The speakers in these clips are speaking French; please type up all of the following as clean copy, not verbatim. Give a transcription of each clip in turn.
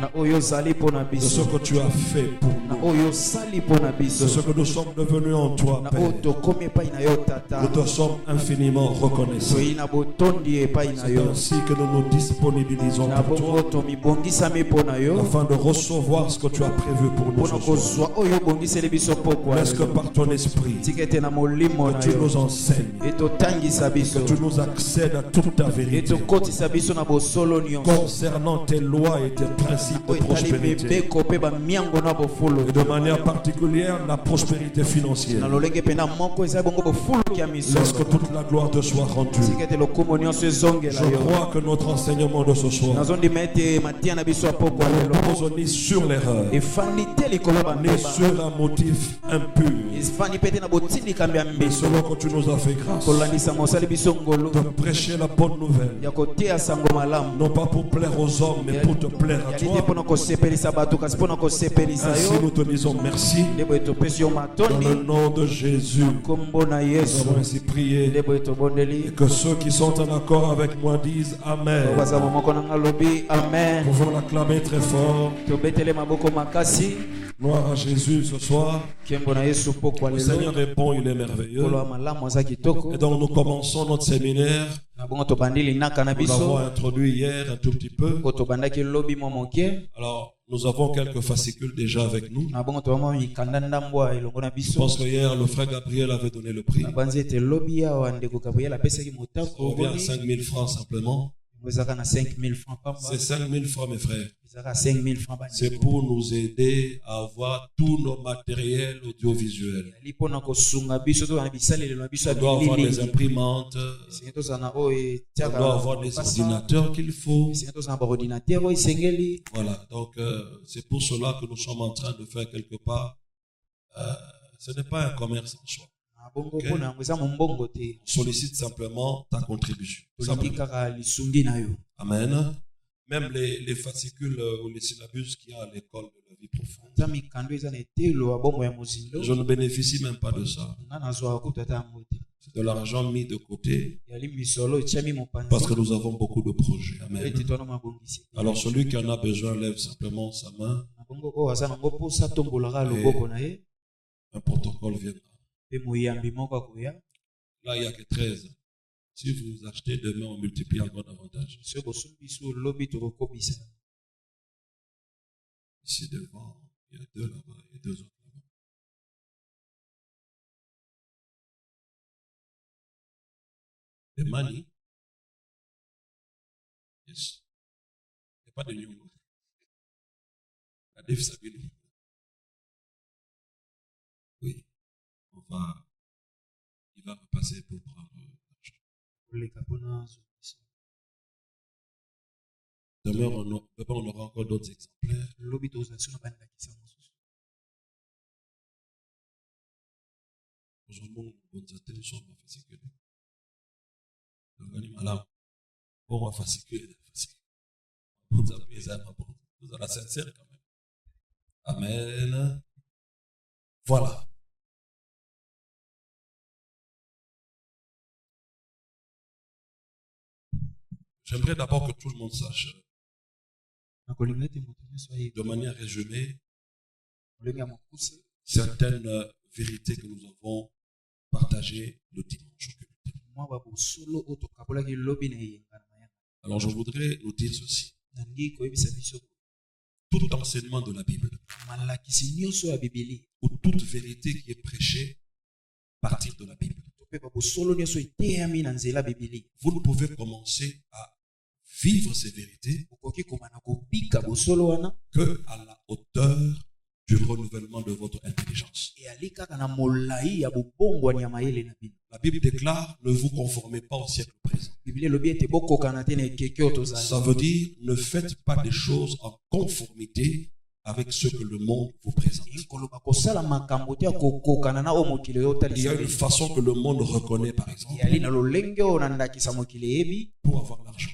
de ce que tu as fait pour nous, de ce que nous sommes devenus en toi, Père. Nous te sommes infiniment reconnaissants. C'est ainsi que nous nous disponibilisons pour toi, afin de recevoir ce que tu as prévu pour nous ce soir. Laisse que par ton esprit, que tu nous enseignes, que tu nous accèdes à toute ta vérité concernant tes lois et tes principes de prospérité, et de manière particulière la prospérité financière. Laisse que toute la gloire te soit rendue. Je crois que notre enseignement de ce soir repose ni sur l'erreur, ni sur un motif impur, mais selon que tu nous as fait grâce de prêcher la bonne nouvelle, non pas pour plaire aux hommes, mais pour te plaire à toi. Ainsi nous te disons merci. Dans le nom de Jésus, nous avons ainsi prié. Et que ceux qui sont en accord avec moi disent Amen. Pouvons l'acclamer très fort. Gloire à Jésus ce soir. Le Seigneur répond, il est merveilleux. Et donc nous commençons notre séminaire. Nous l'avons introduit hier un tout petit peu. Alors, nous avons quelques fascicules déjà avec nous. Je pense que hier, le frère Gabriel avait donné le prix. Ça revient à 5 000 francs simplement. C'est 5 000 francs, mes frères. C'est pour nous aider à avoir tous nos matériels audiovisuels. On doit avoir des imprimantes, on doit avoir des ordinateurs qu'il faut. Voilà, donc c'est pour cela que nous sommes en train de faire quelque part. Ce n'est pas un commerce en soi. Okay. On sollicite simplement ta contribution. Amen. Même les fascicules ou les syllabus qu'il y a à l'école de la vie profonde. Je ne bénéficie même pas de ça. C'est de l'argent mis de côté parce que nous avons beaucoup de projets. Amen. Alors celui qui en a besoin lève simplement sa main et un protocole viendra. Là, il n'y a que 13. Si vous achetez demain, on multiplie encore davantage. Ici devant, il y a 2 là-bas et 2 autres là-bas. The money. Yes. Il n'y a pas de new. La Dave Sabine. Oui. Il va repasser pour prendre l'argent. Demain, on aura encore d'autres exemplaires. Amen. Voilà. J'aimerais d'abord que tout le monde sache, de manière résumée, certaines vérités que nous avons partagées le dimanche. Alors je voudrais nous dire ceci. Tout enseignement de la Bible, ou toute vérité qui est prêchée à partir de la Bible, vous ne pouvez commencer à vivre ces vérités que à la hauteur du renouvellement de votre intelligence. La Bible déclare: ne vous conformez pas au siècle présent. Ça veut dire: ne faites pas des choses en conformité avec ce que le monde vous présente. Il y a une façon que le monde reconnaît, par exemple, pour avoir l'argent.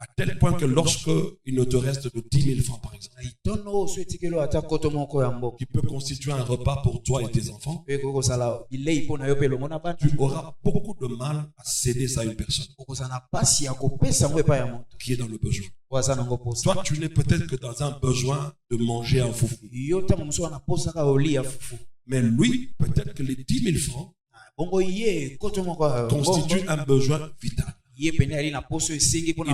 À tel point que lorsque il ne te reste que 10 000 francs, par exemple, qui peut constituer un repas pour toi et tes enfants, tu auras beaucoup de mal à céder ça à une personne qui est dans le besoin. Toi, tu n'es peut-être que dans un besoin de manger un foufou. Mais lui, peut-être que les 10 000 francs constituent un besoin vital. Il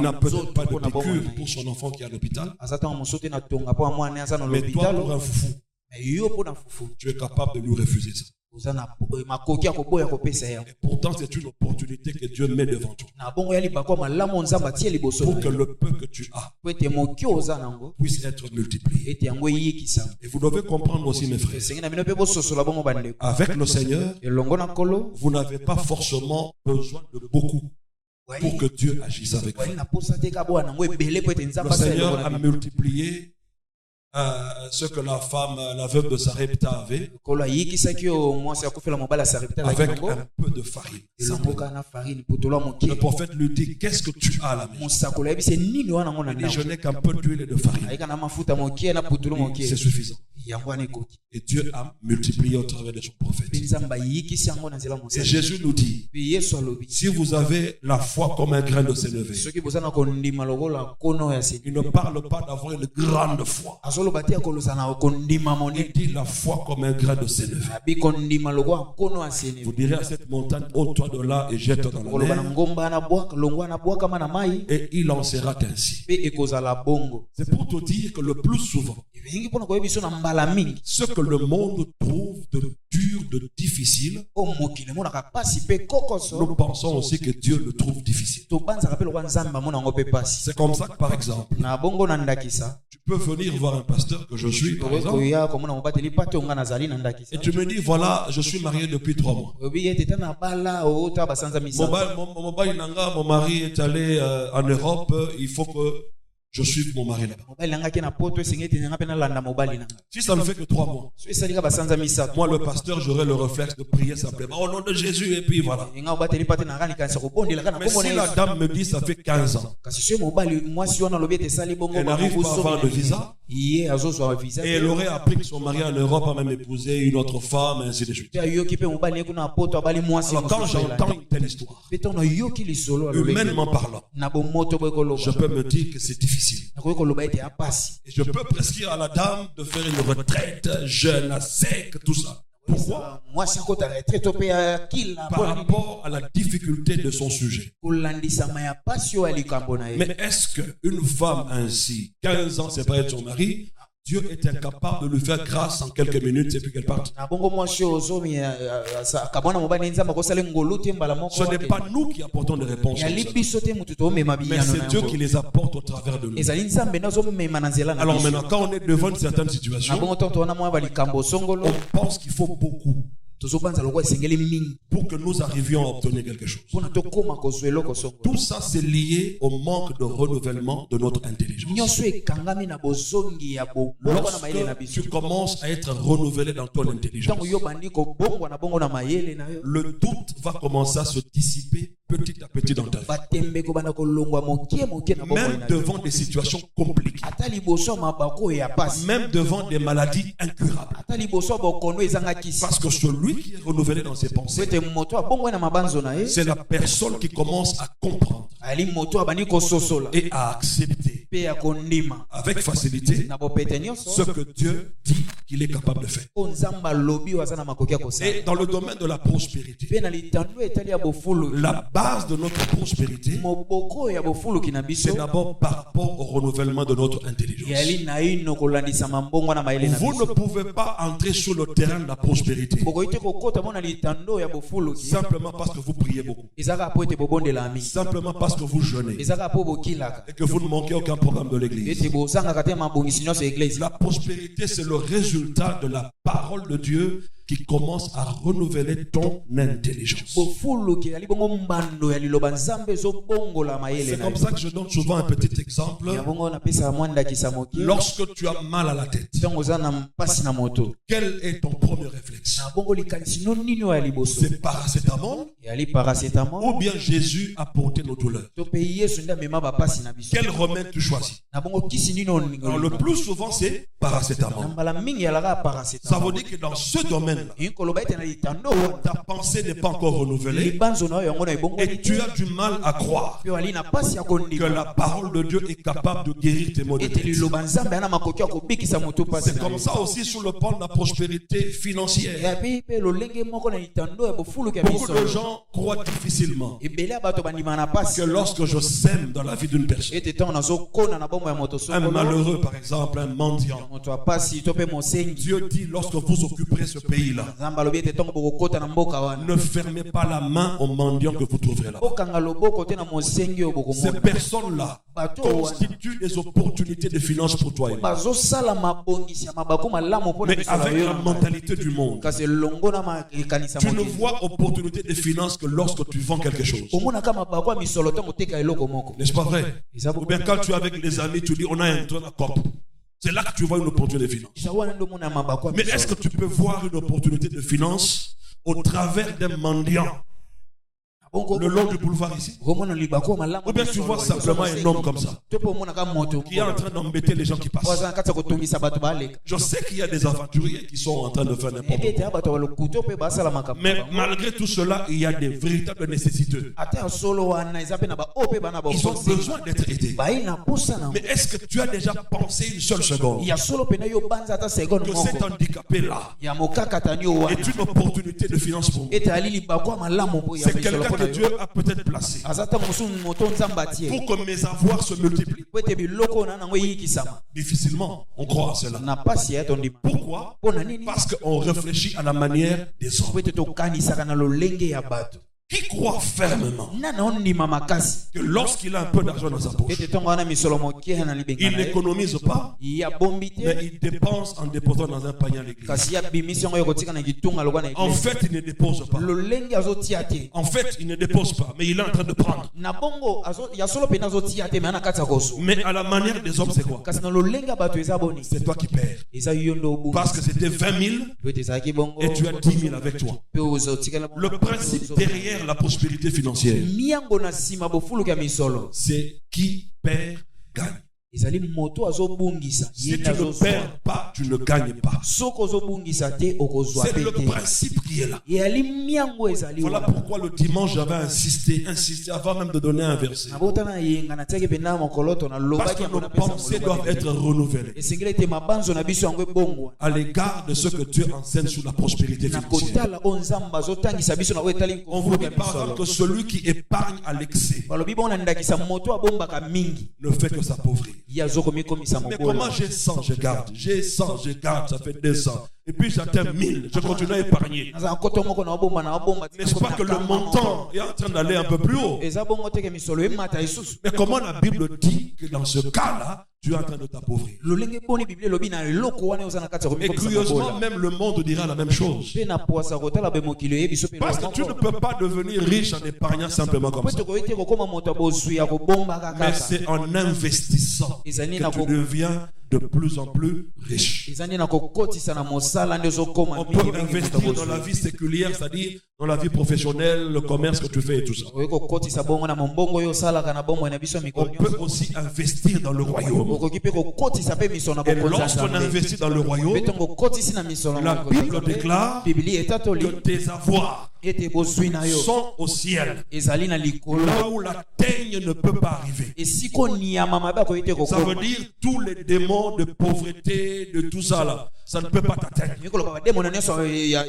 n'a peut-être pas de piqûre pour son enfant qui est à l'hôpital. Mais toi, pour un foufou, tu es capable de lui refuser ça. Et pourtant, c'est une opportunité que Dieu met devant toi. Pour que le peu que tu as puisse être multiplié. Et vous devez comprendre aussi, mes frères, avec le Seigneur, vous n'avez pas forcément besoin de beaucoup pour que Dieu agisse avec vous. Le Seigneur a multiplié ce que la femme, la veuve de Sarepta avait, avec un peu de farine. Le prophète lui dit, qu'est-ce que tu as à la maison? Il dit, je n'ai qu'un peu d'huile et de farine. C'est suffisant. Et Dieu a multiplié au travers de son prophète. Et Jésus nous dit, si vous avez la foi comme un grain de sénévé, il ne parle pas d'avoir une grande foi. Il dit la foi comme un grain de sénévé. Vous direz à cette montagne, ôte-toi de là et jette-toi dans la mer. Et il en sera ainsi. C'est pour te dire que le plus souvent, ce que le monde trouve de dur, de difficile, nous pensons aussi que Dieu le trouve difficile. C'est comme ça que, par exemple, tu peux venir voir un pasteur que je suis, par exemple, et tu me dis, voilà, je suis marié depuis 3 mois. Mon mari est allé en Europe, il faut que je suive mon mari là-bas. Si ça ne fait que 3 mois, moi le pasteur, j'aurai le réflexe de prier simplement au nom de Jésus et puis voilà. Mais si la dame me dit ça fait 15 ans, elle n'arrive pas à avoir de visa, et elle aurait appris que son mari en Europe a même épousé une autre femme, et ainsi de suite. Alors quand j'entends une telle histoire, humainement parlant, je peux me dire que c'est difficile. Et je peux prescrire à la dame de faire une retraite, jeûne à sec, tout ça. Pourquoi? Par rapport à la difficulté de son sujet. Mais est-ce qu'une femme ainsi, 15 ans séparée de son mari, Dieu est incapable de lui faire grâce en quelques minutes et puis qu'elle parte? Ce n'est pas nous qui apportons des réponses, mais c'est Dieu qui les apporte au travers de nous. Alors maintenant, quand on est devant une certaine situation, on pense qu'il faut beaucoup pour que nous arrivions à obtenir quelque chose. Tout ça, c'est lié au manque de renouvellement de notre intelligence. Lorsque tu commences à être renouvelé dans ton intelligence, le doute va commencer à se dissiper petit à petit dans ta vie. Même devant des situations compliquées, même devant des maladies incurables. Parce que celui qui est renouvelé dans ses pensées, c'est la personne qui commence à comprendre et à accepter avec facilité ce que Dieu dit qu'il est capable de faire. Et dans le domaine de la prospérité, la base de notre prospérité, c'est d'abord par rapport au renouvellement de notre intelligence. Vous ne pouvez pas entrer sur le terrain de la prospérité simplement parce que vous priez beaucoup, simplement parce que vous jeûnez et que vous ne manquez aucun programme de l'église. La prospérité, c'est le résultat de la parole de Dieu qui commence à renouveler ton intelligence. C'est comme ça que je donne souvent un petit exemple. Lorsque tu as mal à la tête, quel est ton premier réflexe? C'est paracétamol ou bien Jésus a porté nos douleurs? Quel remède tu choisis? Alors, le plus souvent c'est paracétamol. Ça veut dire que dans ce domaine, ta pensée n'est pas encore renouvelée et tu as du mal à croire que la parole de Dieu est capable de guérir tes maux de tête. C'est comme ça aussi sur le plan de la prospérité financière. Beaucoup de gens croient difficilement que lorsque je sème dans la vie d'une personne, un malheureux par exemple, un mendiant, Dieu dit lorsque vous occuperez ce pays-là, ne fermez pas la main aux mendiants que vous trouverez là. Ces personnes-là constituent des opportunités de finances pour toi. Mais avec la mentalité du monde, tu ne vois opportunité de finances que lorsque tu vends quelque chose. N'est-ce pas vrai? Ou bien quand tu es avec les amis, tu dis on a un train à COP. C'est là que tu vois une opportunité de finance. Mais est-ce que tu peux voir une opportunité de finance au travers d'un mendiant le long du boulevard ici? Ou bien tu vois simplement un homme comme ça qui est en train d'embêter les gens qui passent. Je sais qu'il y a des aventuriers qui sont en train de faire n'importe quoi. Mais malgré tout cela, il y a des véritables nécessités. Ils ont besoin d'être aidés. Mais est-ce que tu as déjà pensé une seule seconde que cet handicapé-là est une opportunité de finance pour moi? C'est quelqu'un que Dieu a peut-être placé pour que mes avoirs se multiplient. Difficilement on croit à cela. Pourquoi? Parce qu'on réfléchit à la manière des hommes. Qui croit fermement que lorsqu'il a un peu d'argent dans sa poche, il n'économise pas, mais il dépense en déposant dans un panier à l'église. En fait, il ne dépose pas. En fait, il ne dépose pas, mais il est en train de prendre. Mais à la manière des hommes, c'est quoi? C'est toi qui perds. Parce que c'était 20 000 et tu as 10 000 avec toi. Le principe derrière la prospérité financière, c'est qui perd gagne. Si tu ne perds pas, tu ne gagnes pas. C'est le principe qui est là. Voilà pourquoi le dimanche j'avais insisté avant même de donner un verset. Parce que nos pensées doivent être renouvelées à l'égard de ce que Dieu enseigne sur la prospérité financière. On vous dit par exemple que celui qui épargne à l'excès ne fait que s'appauvrir. Mais comment j'ai 100, je garde. J'ai 100, je garde, ça fait 200. Et puis j'atteins 1000, je continue à épargner. N'est-ce pas que le montant est en train d'aller un peu plus haut? Mais comment la Bible dit que dans ce cas-là, tu es en train de t'appauvrir? Et curieusement, même le monde dira la même chose. Parce que tu ne peux pas devenir riche en épargnant simplement comme ça. Mais c'est en investissant que tu deviens de plus en plus riche. On peut investir dans la vie séculière, c'est-à-dire dans la vie professionnelle, le commerce que tu fais et tout ça. On peut aussi investir dans le royaume. Et lorsqu'on investit dans le royaume, la Bible déclare que tes avoirs sont au ciel, là où la teigne ne peut pas arriver. Ça veut dire tous les démons de pauvreté, de tout ça là, ça ne peut pas t'atteindre.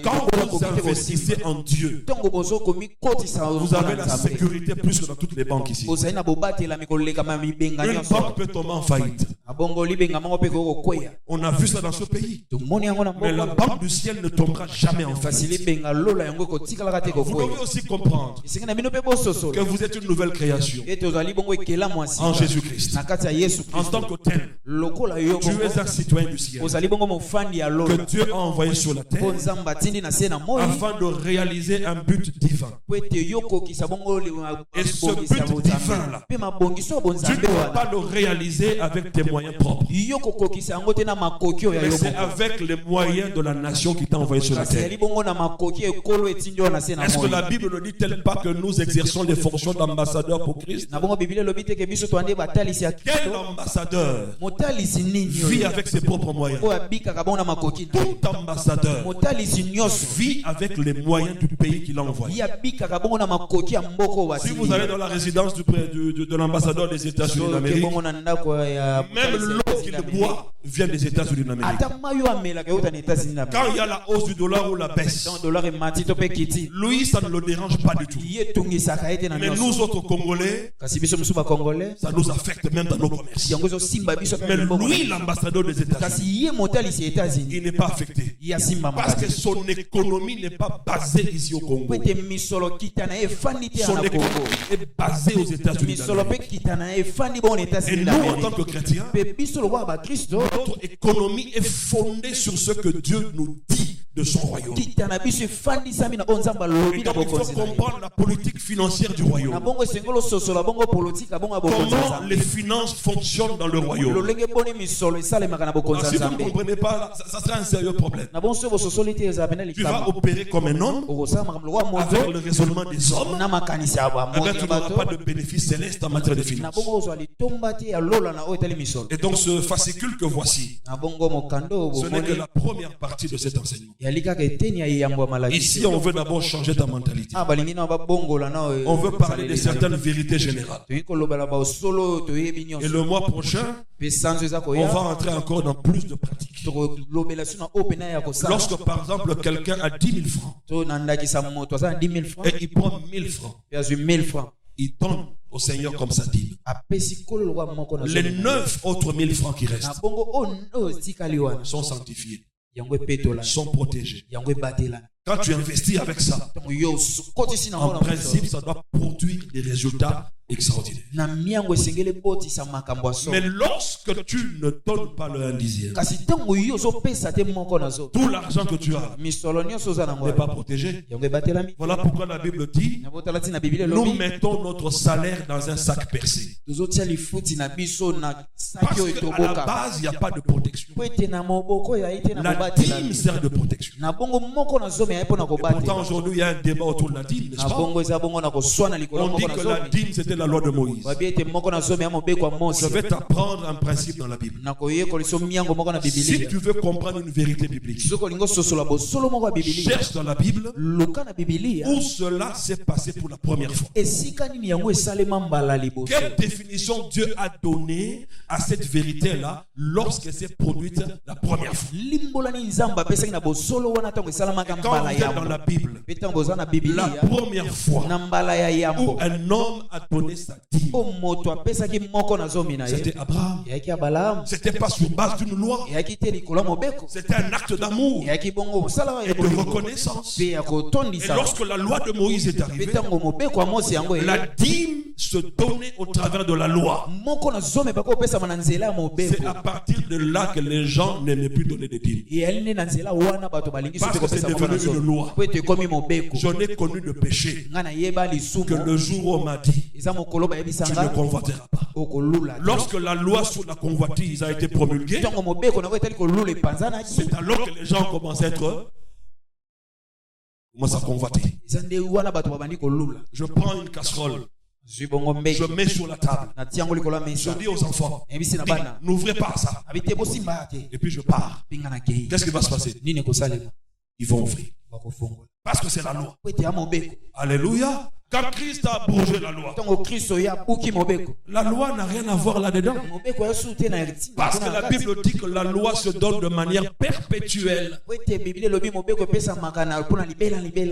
Quand vous investissez en Dieu, Dieu, vous avez la sécurité plus que dans toutes les banques ici. Une banque peut tomber en faillite. On a vu ça dans ce pays. Mais la banque du ciel ne tombera jamais en faillite. Vous devez aussi comprendre que vous êtes une nouvelle création en Jésus-Christ. En tant que tel, tu es un citoyen du ciel que Dieu a envoyé sur la terre afin de réaliser un but divin. Et ce but divin-là, tu ne dois pas le réaliser avec tes moyens propres. Mais c'est avec les moyens de la nation qui t'a envoyé sur la terre. Est-ce que la Bible ne dit-elle pas que nous exerçons les fonctions d'ambassadeurs pour Christ? Quel ambassadeur vit avec ses propres moyens? Tout ambassadeur vit avec les moyens du pays qu'il a envoyé. Si vous allez dans la résidence de l'ambassadeur des États-Unis d'Amérique, même l'eau qu'il boit vient des États-Unis d'Amérique. Quand il y a la hausse du dollar ou la baisse, lui, ça ne le dérange pas du tout. Mais nous autres Congolais, ça nous affecte même dans nos commerces. Mais lui, l'ambassadeur des États-Unis, il n'est pas affecté. Parce que son économie n'est pas basée ici au Congo. Son économie est basée aux États-Unis. Et nous, en tant que chrétiens, notre économie est fondée sur ce que Dieu nous dit de son royaume. Et donc il faut comprendre la politique financière du royaume. Comment les finances fonctionnent dans le royaume. Si vous ne comprenez pas, ça sera un sérieux problème. Tu vas opérer comme un homme avec le raisonnement des hommes. Tu n'auras pas de bénéfice céleste en matière de finances. Et donc ce fascicule que voici, ce n'est que la première partie de cet enseignement. Ici, on veut d'abord changer ta mentalité. On veut parler de certaines vérités générales. Et le mois prochain, on va entrer encore dans plus de pratiques. Lorsque, par exemple, quelqu'un a 10 000 francs et il prend 1 000 francs, il donne au Seigneur comme ça dîme. Les 9 autres 1 000 francs qui restent sont sanctifiés, sont protégés. Quand tu investis avec ça, en principe, ça doit produire des résultats extraordinaires. Mais lorsque tu ne donnes pas le 1/10, tout l'argent que tu as n'est pas protégé. Voilà pourquoi la Bible dit: nous mettons notre salaire dans un sac percé. Parce qu'à la base, il n'y a pas de protection. La dîme sert de protection. Et pourtant, aujourd'hui, il y a un débat autour de la dîme, n'est-ce pas? On dit que la dîme, c'était la loi de Moïse. Je vais t'apprendre un principe dans la Bible. Si tu veux comprendre une vérité biblique, cherche dans la Bible où cela s'est passé pour la première fois. Quelle définition Dieu a donnée à cette vérité-là lorsqu'elle s'est produite la première fois? Quand vous êtes dans la Bible, la première fois où un homme a donné sa dîme, c'était Abraham. C'était pas sur base d'une loi. C'était un acte d'amour et de reconnaissance. Et lorsque la loi de Moïse est arrivée, la dîme se donnait au travers de la loi. C'est à partir de là que les gens n'aimaient plus donner des dîmes. Parce que c'est devenu une loi. Je n'ai connu de péché que le jour où on m'a dit: tu ne convoiteras pas. Lorsque la loi sur la convoitise a été promulguée, c'est alors que les gens commencent à convoiter. Je prends une casserole, je mets sur la table, je dis aux enfants: n'ouvrez pas ça. Et puis je pars. Qu'est-ce qui va se passer? Ils vont ouvrir. Parce que c'est la loi. Alléluia. Quand Christ a abrogé la loi, la loi n'a rien à voir là-dedans. Parce que la Bible dit que la loi se donne de manière perpétuelle.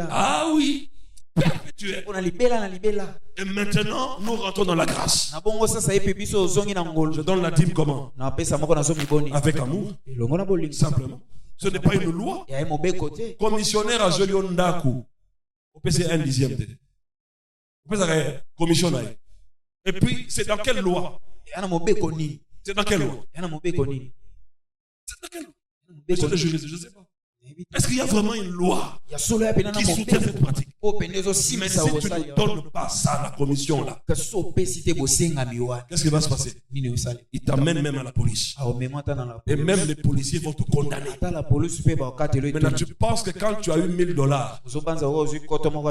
Ah oui, perpétuelle. Et maintenant, nous rentrons dans la grâce. Je donne la dîme comment? Avec amour. Simplement. Ce n'est pas une loi. Commissionnaire à Zeliondaku. On peut faire 1/10. Commissionnaire. Et puis, c'est dans quelle loi? C'est dans quelle loi? C'est dans quelle loi? Monsieur le juriste, je ne sais pas. Est-ce qu'il y a vraiment une loi qui soutient cette pratique? Mais si tu ne donnes pas ça à la commission là, qu'est-ce qui va se passer? Il t'amène même à la police. Et même les policiers vont te condamner. Maintenant tu penses que quand tu as eu $1000,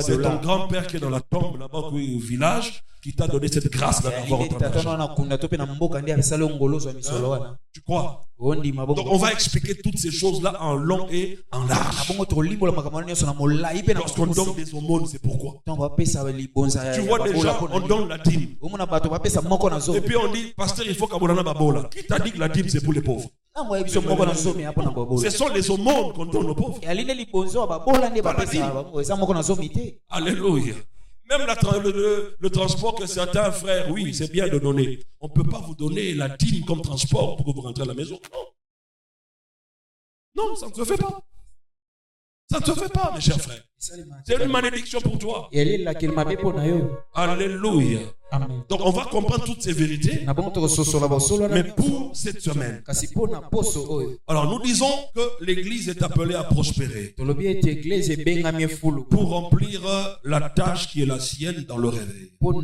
c'est ton grand-père qui est dans la tombe là-bas au village qui t'a donné cette grâce d'avoir autant d'argent. Tu crois? Donc on va expliquer toutes ces choses-là en long et en large. Lorsqu'on donne des aumônes, c'est pourquoi. Tu vois déjà, on donne la dîme. Et puis on dit, pasteur, il faut qu'Abolana Babola. Qui t'a dit que la dîme c'est pour les pauvres? Ce sont les aumônes qu'on donne aux pauvres. Alléluia. Même le transport que certains frères, oui, c'est bien de donner. On ne peut pas vous donner la dîme comme transport pour que vous rentrez à la maison. Non. Non, ça ne se fait pas. Ça ne se fait pas, mes chers frères. C'est une malédiction pour toi. Alléluia. Amen. Donc on va comprendre toutes ces vérités. Mais pour cette semaine, alors nous disons que l'église est appelée à prospérer pour remplir la tâche qui est la sienne dans le réveil. On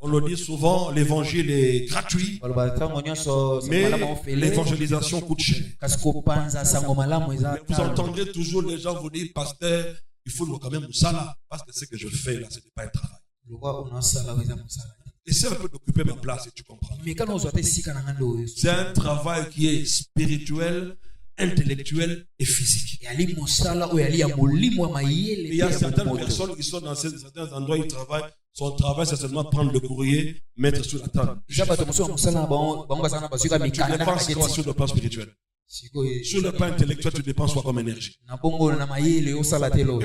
le dit souvent, l'évangile est gratuit, mais l'évangélisation coûte cher. Vous entendrez toujours les gens vous dire, pasteur, il faut quand même ça parce que ce que je fais là, ce n'est pas un travail. Essaie un peu d'occuper ma place et tu comprends. C'est un travail qui est spirituel, intellectuel et physique. Il y a certaines personnes qui sont dans certains endroits où ils travaillent. Son travail, c'est seulement prendre le courrier, mettre sur la table. Tu dépenses quoi sur le plan spirituel? Sur le plan intellectuel, tu dépenses quoi comme énergie? Et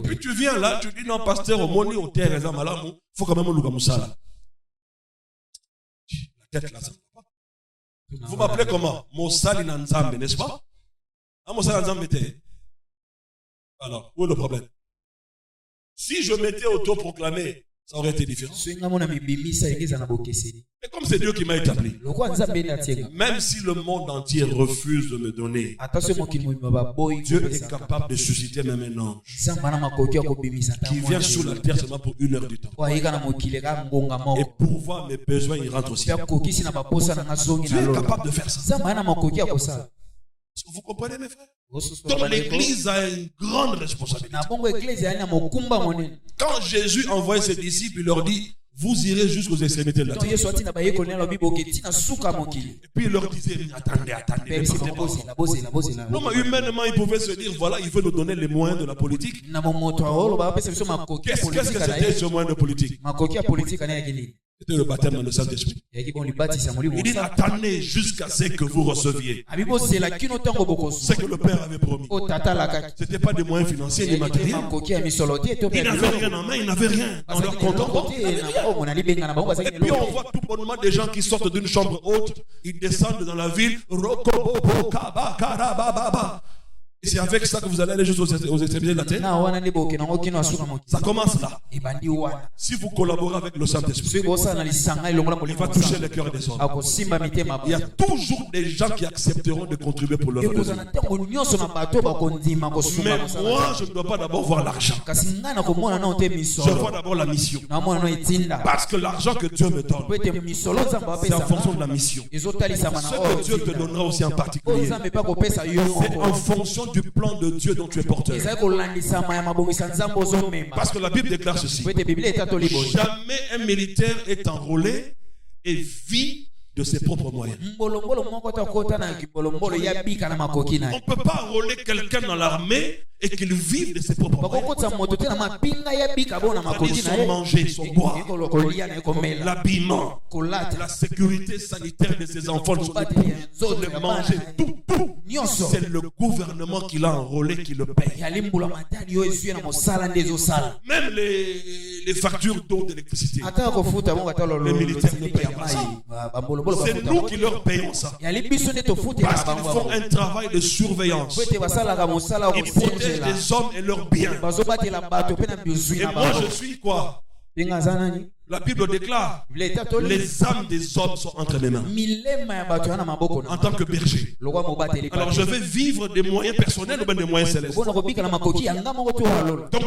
puis tu viens là, tu dis non, pasteur, au moni, au terre, il faut quand même nous ça. La tête là, ça ne va pas. Vous m'appelez comment? Moussali Nanzambe, n'est-ce pas? Moussali Nanzambe, alors, où est le problème? Si je m'étais autoproclamé, ça aurait été différent. Et comme c'est Dieu qui m'a établi, même si le monde entier refuse de me donner, Dieu est capable de susciter même un ange qui vient sur la terre seulement pour 1 heure du temps. Et pour voir mes besoins, il rentre aussi. Dieu est capable de faire ça. Est-ce que vous comprenez, mes frères? Donc l'église a une grande responsabilité. Quand Jésus envoie ses disciples, il leur dit, vous irez jusqu'aux extrémités de la terre. Et puis il leur disait, attendez. Non, mais humainement, il pouvait se dire, voilà, il veut nous donner les moyens de la politique. Qu'est-ce que c'était ce moyen de politique? C'était le baptême dans le Saint-Esprit. Il dit, attendez jusqu'à ce que vous receviez ce que le Père avait promis. Ce n'était pas des moyens financiers ni matériels. Ils n'avaient rien en main, ils n'avaient rien dans leur compte en banque. Et puis on voit tout bonnement des gens qui sortent d'une chambre haute, ils descendent dans la ville. Et c'est avec ça que vous allez aller juste aux extrémités de la terre. Ça commence là. Si vous collaborez avec le Saint-Esprit, il va toucher le cœur des hommes. Il y a toujours des gens qui accepteront de contribuer pour l'œuvre de Dieu. Mais moi, je ne dois pas d'abord voir l'argent. Je vois d'abord la mission. Parce que l'argent que Dieu me donne, c'est en fonction de la mission. Ce que Dieu te donnera aussi en particulier, c'est en fonction du plan de Dieu dont tu es porteur. Parce que la Bible déclare ceci: jamais un militaire est enrôlé et vit de ses propres moyens. On ne peut pas enrôler quelqu'un dans l'armée et qu'ils vivent de ses propres moyens. Son manger, son boire, l'habillement, la sécurité sanitaire de ses enfants, le manger, tout. C'est le gouvernement qui l'a enrôlé qui le paye. Même les factures d'eau, d'électricité, les militaires ne payent pas ça. C'est nous qui leur payons ça. Parce qu'ils font un travail de surveillance. Ils protègent les hommes et leurs biens. Et moi je suis quoi? La Bible déclare, les âmes des hommes sont entre mes mains. En tant que berger. Alors je vais vivre des moyens personnels ou bien des moyens célestes. Donc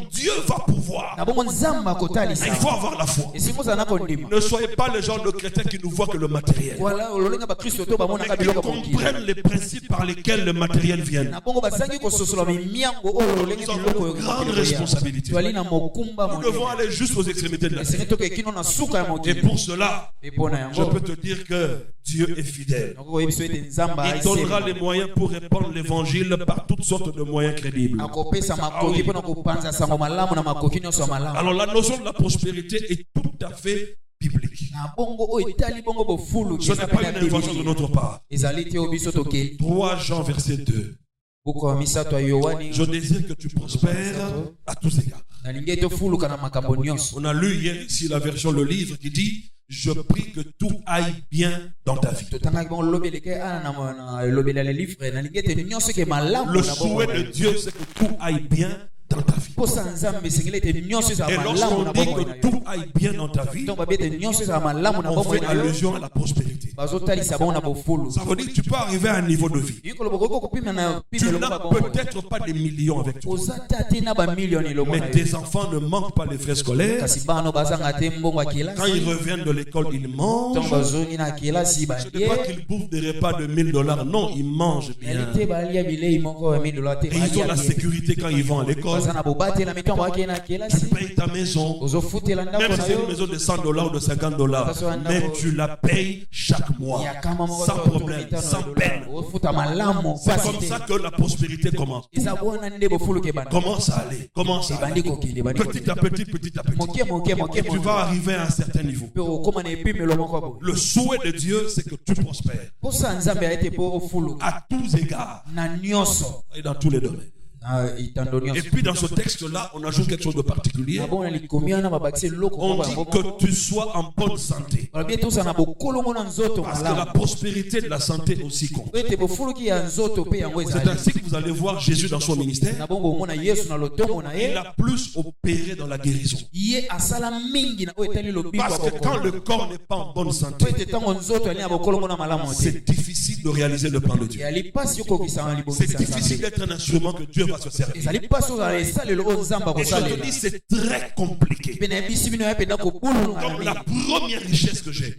Dieu va pouvoir. Il faut avoir la foi. Ne soyez pas le genre de chrétiens qui nous voient que le matériel. Mais qui comprennent les principes par lesquels le matériel vient. Nous avons une grande responsabilité. Nous devons aller juste aux extrémités de la terre. Et pour cela, je peux te dire que Dieu est fidèle. Il donnera les moyens pour répandre l'évangile par toutes sortes de moyens crédibles. Alors la notion de la prospérité est tout à fait biblique. Ce n'est pas une invention de notre part. 3 Jean verset 2. Je désire que tu prospères à tous égards. On a lu hier ici la version Le Livre qui dit: je prie que tout aille bien dans ta vie. Le souhait de Dieu, c'est que tout aille bien dans ta vie. Et lorsqu'on dit que tout aille bien dans ta vie, on fait allusion à la prospérité. Ça veut dire que tu peux arriver à un niveau de vie. Tu n'as peut-être pas des millions avec toi, mais tes enfants ne manquent pas les frais scolaires. Quand ils reviennent de l'école, ils mangent. Ce n'est pas qu'ils bouffent des repas de $1000. Non, ils mangent bien. Et ils ont la sécurité quand ils vont à l'école. Tu payes ta maison. Même si c'est une maison de $100 ou de $50, mais tu la payes chaque mois. Sans problème, sans peine. C'est comme ça que la prospérité commence. Commence à aller. Commence à aller. Petit à petit, petit à petit. Et tu vas arriver à un certain niveau. Le souhait de Dieu, c'est que tu prospères. À tous égards. Et dans tous les domaines. Et puis dans ce texte-là, on ajoute quelque chose de particulier. On dit que tu sois en bonne santé. Parce que la prospérité de la santé aussi compte. C'est ainsi que vous allez voir Jésus dans son ministère. Il a plus opéré dans la guérison. Parce que quand le corps n'est pas en bonne santé, c'est difficile de réaliser le plan de Dieu. C'est difficile d'être un instrument que Dieu va se servir. Et je te dis, c'est très compliqué. Donc la première richesse que j'ai,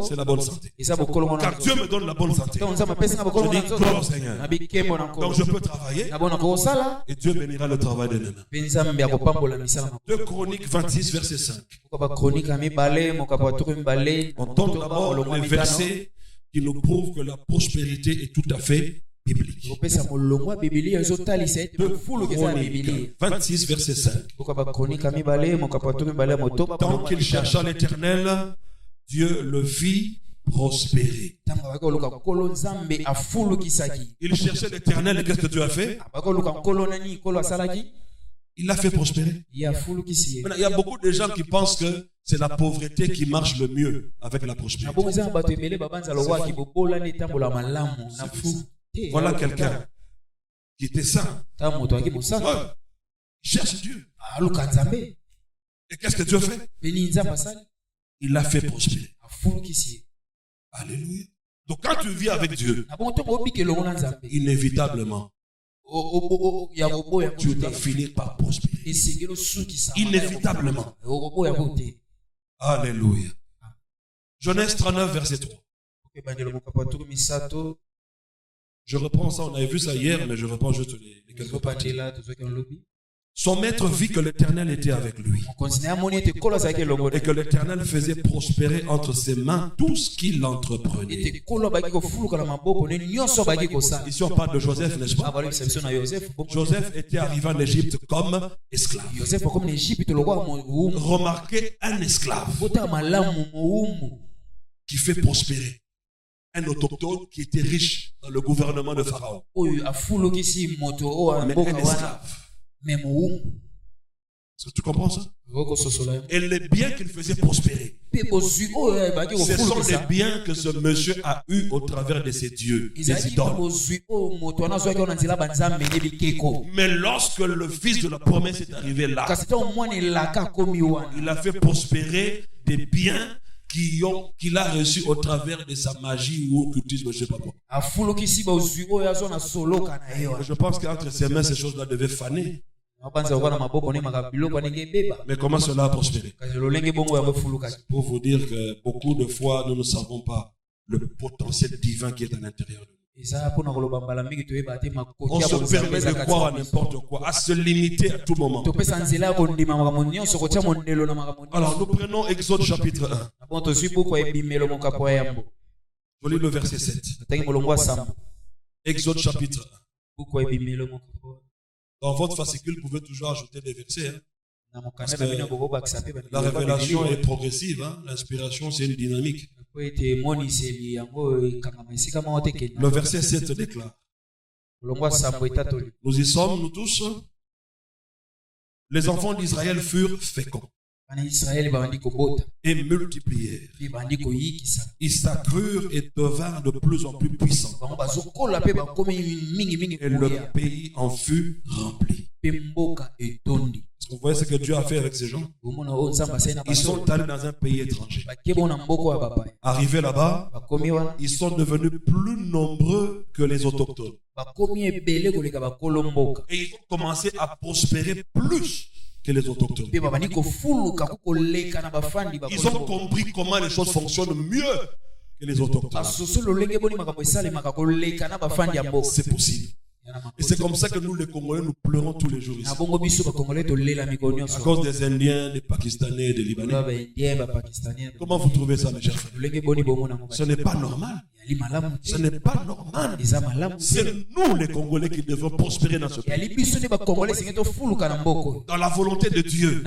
c'est la bonne santé. Car Dieu me donne la bonne santé. Je dis gloire au Seigneur. Donc je peux travailler et Dieu bénira le travail de mes mains. 2 Chroniques 26 verset 5. On tombe d'abord les versets qui nous prouvent que la prospérité est tout à fait biblique. 2 Chroniques 26 verset 5. Tant qu'il chercha l'Éternel, Dieu le vit prospérer. Il cherchait l'Éternel et qu'est-ce que Dieu a fait? Il l'a fait prospérer. Il y a beaucoup de gens qui pensent que c'est la pauvreté qui marche le mieux avec la prospérité. Voilà quelqu'un qui était saint. Il cherche Dieu. Et qu'est-ce que Dieu fait? Il l'a fait prospérer. Alléluia. Donc quand tu vis avec Dieu, inévitablement, tu vas finir par prospérer. Inévitablement. Alléluia. Genèse 39 verset 3. Je reprends ça, on avait vu ça hier, mais je reprends juste les quelques parties. Son maître vit que l'Éternel était avec lui et que l'Éternel faisait prospérer entre ses mains tout ce qu'il entreprenait. Ici on parle de Joseph, n'est-ce pas? Joseph était arrivé en Égypte comme esclave. Remarquez un esclave qui fait prospérer un autochtone qui était riche dans le gouvernement de Pharaon. Mais un esclave. Est-ce que tu comprends ça? Et les biens qu'il faisait prospérer, ce sont les biens que ce monsieur a eu au travers de ses dieux, ses idoles. Mais lorsque le fils de la promesse est arrivé là, il a fait prospérer des biens qu'il a reçu au travers de sa magie ou occultisme, je ne sais pas quoi. Je pense qu'entre ses mains, ces choses-là devaient faner. Mais comment cela a prospéré? Pour vous dire que beaucoup de fois, nous ne savons pas le potentiel divin qui est à l'intérieur de nous. On se permet de croire à n'importe quoi, à se limiter à tout moment. Alors nous prenons Exode chapitre 1. Je lis le verset 7. Exode chapitre 1. Dans votre fascicule, vous pouvez toujours ajouter des versets. Parce que la révélation est progressive. L'inspiration, c'est une dynamique. Le verset 7 déclare: nous y sommes, nous tous. Les enfants d'Israël furent féconds et multiplièrent. Ils s'accrurent et devinrent de plus en plus puissants. Et le pays en fut rempli. Vous voyez ce que Dieu a fait avec ces gens? Ils sont allés dans un pays étranger. Arrivés là-bas, ils sont devenus plus nombreux que les autochtones. Et ils ont commencé à prospérer plus que les autochtones. Ils ont compris comment les choses fonctionnent mieux que les autochtones. C'est possible. Et c'est comme ça que nous les Congolais nous pleurons tous les jours ici. À cause des Indiens, des Pakistanais, des Libanais. Comment vous trouvez ça, mes chers frères? Ce n'est pas normal. Ce n'est pas normal. C'est nous les Congolais qui devons prospérer dans ce pays. Dans la volonté de Dieu,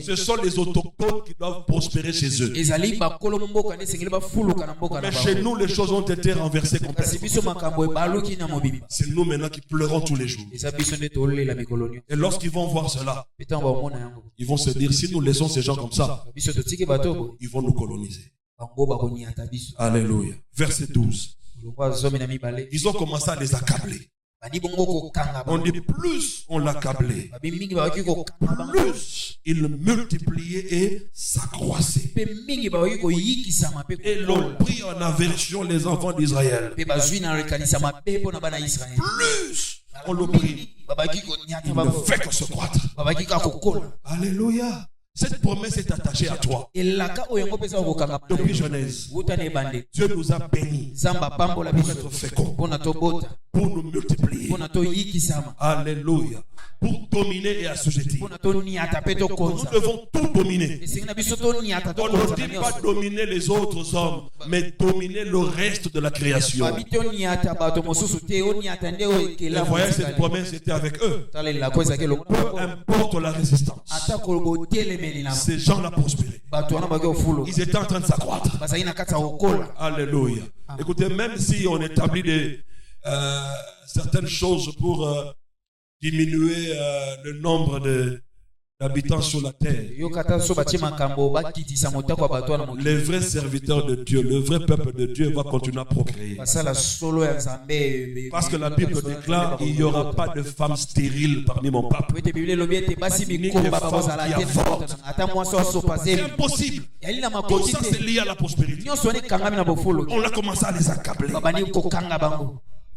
ce sont les autochtones qui doivent prospérer chez eux. Mais chez nous, les choses ont été renversées complètement. C'est nous maintenant qui pleurons tous les jours. Et lorsqu'ils vont voir cela, ils vont se dire: si nous laissons ces gens comme ça, ils vont nous coloniser. Alléluia. Verset 12. Ils ont commencé à les accabler. On dit plus on l'accablait, plus il multipliait et s'accroissait. Et l'on prit en aversion les enfants d'Israël. Plus on le prie, il ne fait que se croître. Alléluia. Cette promesse est attachée à toi. Depuis Genèse, Dieu nous a bénis pour être féconds, pour nous multiplier. Alléluia. Pour dominer et assujettir. Nous devons tout dominer. On ne dit pas dominer les autres hommes, mais dominer le reste de la création. Et voyez, cette promesse était avec eux. Peu importe la résistance, ces gens-là prospéraient. Ils étaient en train de s'accroître. Alléluia. Écoutez, même si on établit certaines choses pour diminuer le nombre d'habitants sur la terre, les vrais serviteurs de Dieu, le vrai peuple de Dieu va continuer à procréer. Parce que la Bible déclare: il n'y aura pas de femmes stériles parmi mon peuple, ni de femmes qui avortent. C'est impossible. Tout ça, c'est lié à la prospérité. On a commencé à les accabler.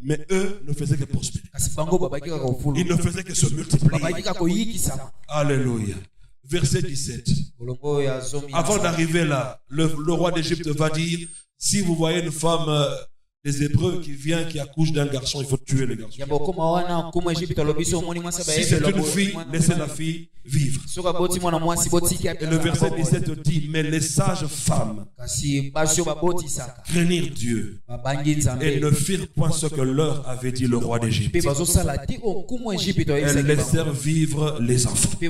Mais eux ne faisaient que prospérer. Ils ne faisaient que se multiplier. Alléluia. Verset 17. Avant d'arriver là, le roi d'Égypte va dire: si vous voyez une femme des Hébreux qui vient, qui accouche d'un garçon, il faut tuer le garçon. Si c'est une fille, laissez la fille vivre. Et le verset 17 dit, mais les sages femmes craignirent Dieu et ne firent point ce que leur avait dit le roi d'Égypte. Elles laissèrent vivre les enfants. Et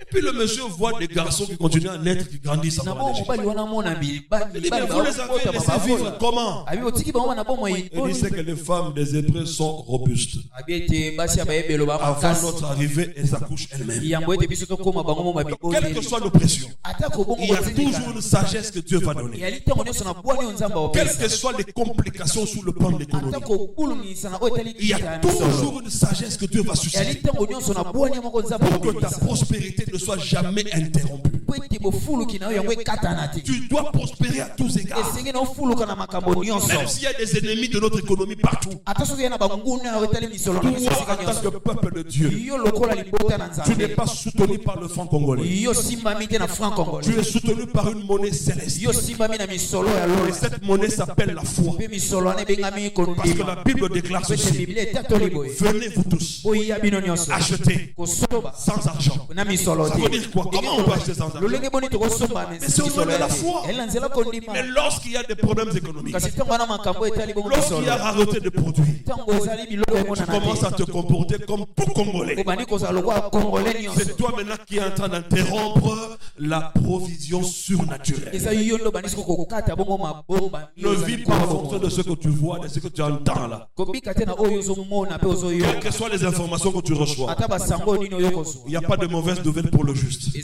puis le monsieur voit des garçons qui continuent à naître, qui grandissent en Égypte. Il dit, mais vous les avez laissés vivre comment? Il dit que les femmes des Hébreux sont robustes. Avant notre arrivée, elles accouchent elles-mêmes. Quelle que soit l'oppression, il y a toujours une sagesse que Dieu va donner. Quelles que soient les complications sur le plan de l'économie, il y a toujours une sagesse que Dieu va susciter pour que ta prospérité ne soit jamais interrompue. Tu dois prospérer à tous égards. Même s'il y a des ennemis de notre économie partout, toi, en tant que peuple de Dieu, tu n'es pas soutenu par le franc congolais. Tu es soutenu par une monnaie céleste. Et cette monnaie s'appelle la foi. Parce que la Bible déclare ceci. Venez vous tous, achetez sans argent. Ça veut dire quoi? Comment on peut acheter sans argent? Mais c'est au nom de la foi. Mais lorsqu'il y a des problèmes économiques, lorsqu'il y a rareté de produits, tu commences à te comporter comme tout Congolais. C'est toi maintenant qui es en train d'interrompre la provision surnaturelle. Ne vis pas en fonction de ce que tu vois, de ce que tu entends là. Quelles que soient les informations que tu reçois, il n'y a pas de mauvaise nouvelle pour le juste. Le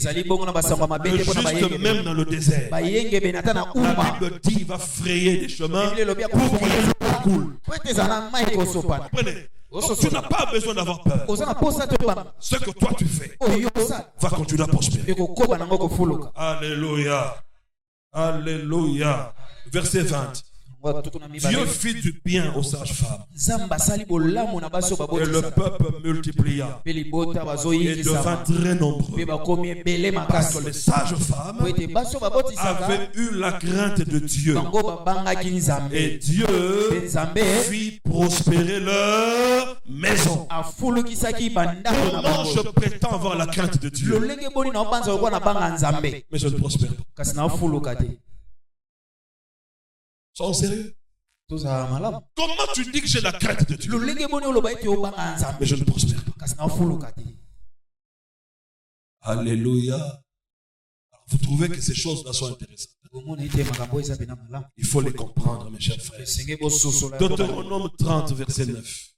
juste, même dans le désert, la Bible dit qu'il va frayer des chemins pour que l'eau coule. Comprenez? Donc, tu n'as pas besoin d'avoir peur. Ce que toi tu fais va continuer à prospérer. Alléluia. Alléluia. Verset 20. Dieu fit du bien aux sages-femmes. Et le peuple multiplia et devint très nombreux. Parce que les sages-femmes avaient eu la crainte de Dieu. Et Dieu fit prospérer leur maison. Comment je prétends avoir la crainte de Dieu, mais je ne prospère pas? Sont sérieux? Comment tu dis que j'ai la crainte de Dieu, mais je ne prospère pas? Alléluia. Vous trouvez que ces choses-là sont intéressantes? Il faut les comprendre, mes chers frères. Deutéronome 30, verset 9.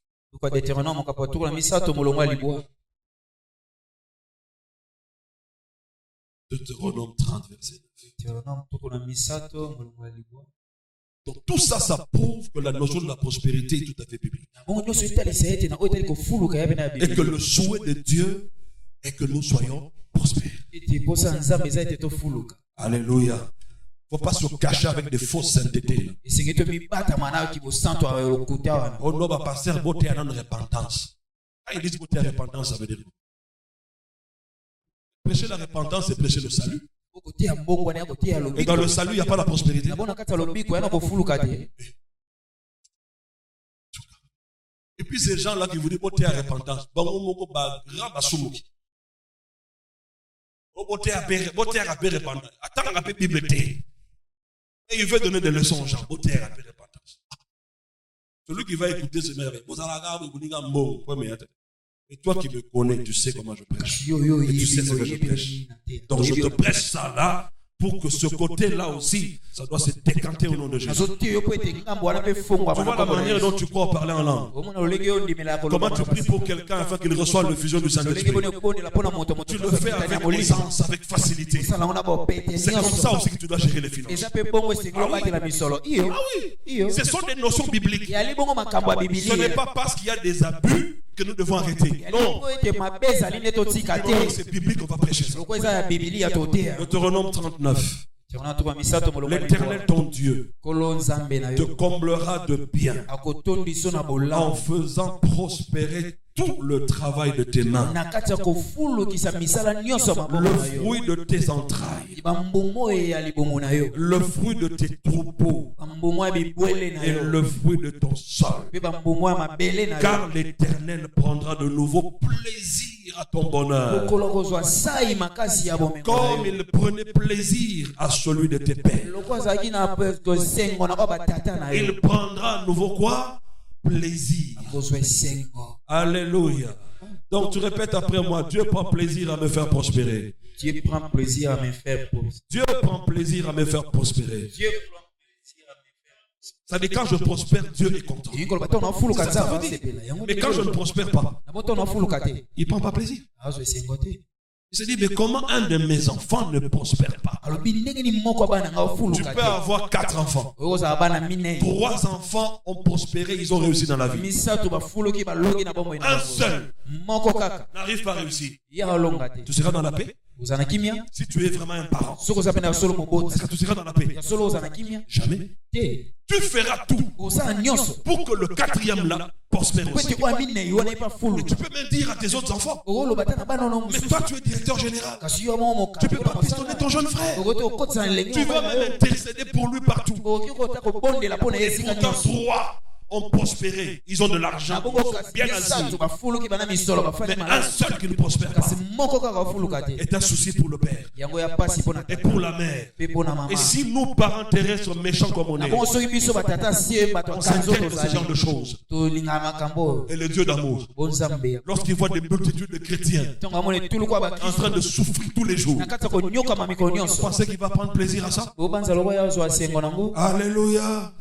Deutéronome 30, verset 9. Donc tout ça, ça prouve que la notion de la prospérité est tout à fait biblique. Et que le souhait de Dieu est que nous soyons prospères. Alléluia. Il ne faut pas se cacher avec des fausses saintetés. On doit passer à beauté à notre repentance. Quand ils disent beauté à repentance, ça veut dire quoi? Prêcher la repentance, c'est prêcher le salut. Et dans le salut, il n'y a pas la prospérité. Et puis ces gens-là qui vous disent beauté à repentance, attends, Bible. Et il veut donner des leçons aux gens. Beauté à repentance. Celui qui va écouter ce merveille. Et toi qui me connais, tu sais comment je prêche. Et tu sais ce que je prêche. Donc je te prêche ça là pour que ce côté-là aussi, ça doit se décanter au nom de Jésus. Tu vois la manière dont tu crois parler en langue. Comment tu pries pour quelqu'un afin qu'il reçoive le fusion du Saint-Esprit. Tu le fais avec aisance, avec facilité. C'est comme ça aussi que tu dois gérer les finances. Ah oui, ce sont des notions bibliques. Ce n'est pas parce qu'il y a des abus que nous devons arrêter. Non. C'est biblique, on va prêcher ça. Deutéronome 39. L'Éternel ton Dieu te comblera de bien en faisant prospérer tout le travail de tes mains, le fruit de tes entrailles, le fruit de tes troupeaux et le fruit de ton sol. Car l'Éternel prendra de nouveau plaisir à ton bonheur, comme il prenait plaisir à celui de tes pères. Il prendra à nouveau quoi? Plaisir. Alléluia. Donc tu répètes après moi, Dieu prend plaisir à me faire prospérer. Dieu prend plaisir à me faire prospérer. Dieu prend plaisir à me faire prospérer. Dieu prend plaisir à me faire prospérer. Ça dit quand je prospère, Dieu est content. Mais quand je ne prospère pas, il ne prend pas plaisir. Il se dit, mais comment un de mes enfants ne prospère pas? Tu peux avoir 4 enfants. 3 enfants ont prospéré, ils ont réussi dans la vie. Un seul n'arrive pas à réussir. Tu seras dans la paix? Si tu es vraiment un parent, est-ce que tu seras dans la paix? Jamais. Tu feras tout pour que le 4e là prospère aussi. Et tu peux même dire à tes autres enfants, mais toi tu es directeur général, tu peux pas pistonner ton jeune frère, tu vas même intercéder pour lui partout. Et pourtant 3 ont prospéré, ils ont de l'argent, bien assis. Mais un seul qui ne prospère pas est un souci pour le père et pour la mère. Et si nous, parents terrestres, méchants comme on est, on s'inquiète de ce genre de choses. Et le Dieu d'amour, lorsqu'il voit des multitudes de chrétiens en train de souffrir tous les jours, vous pensez qu'il va prendre plaisir à ça? Alléluia.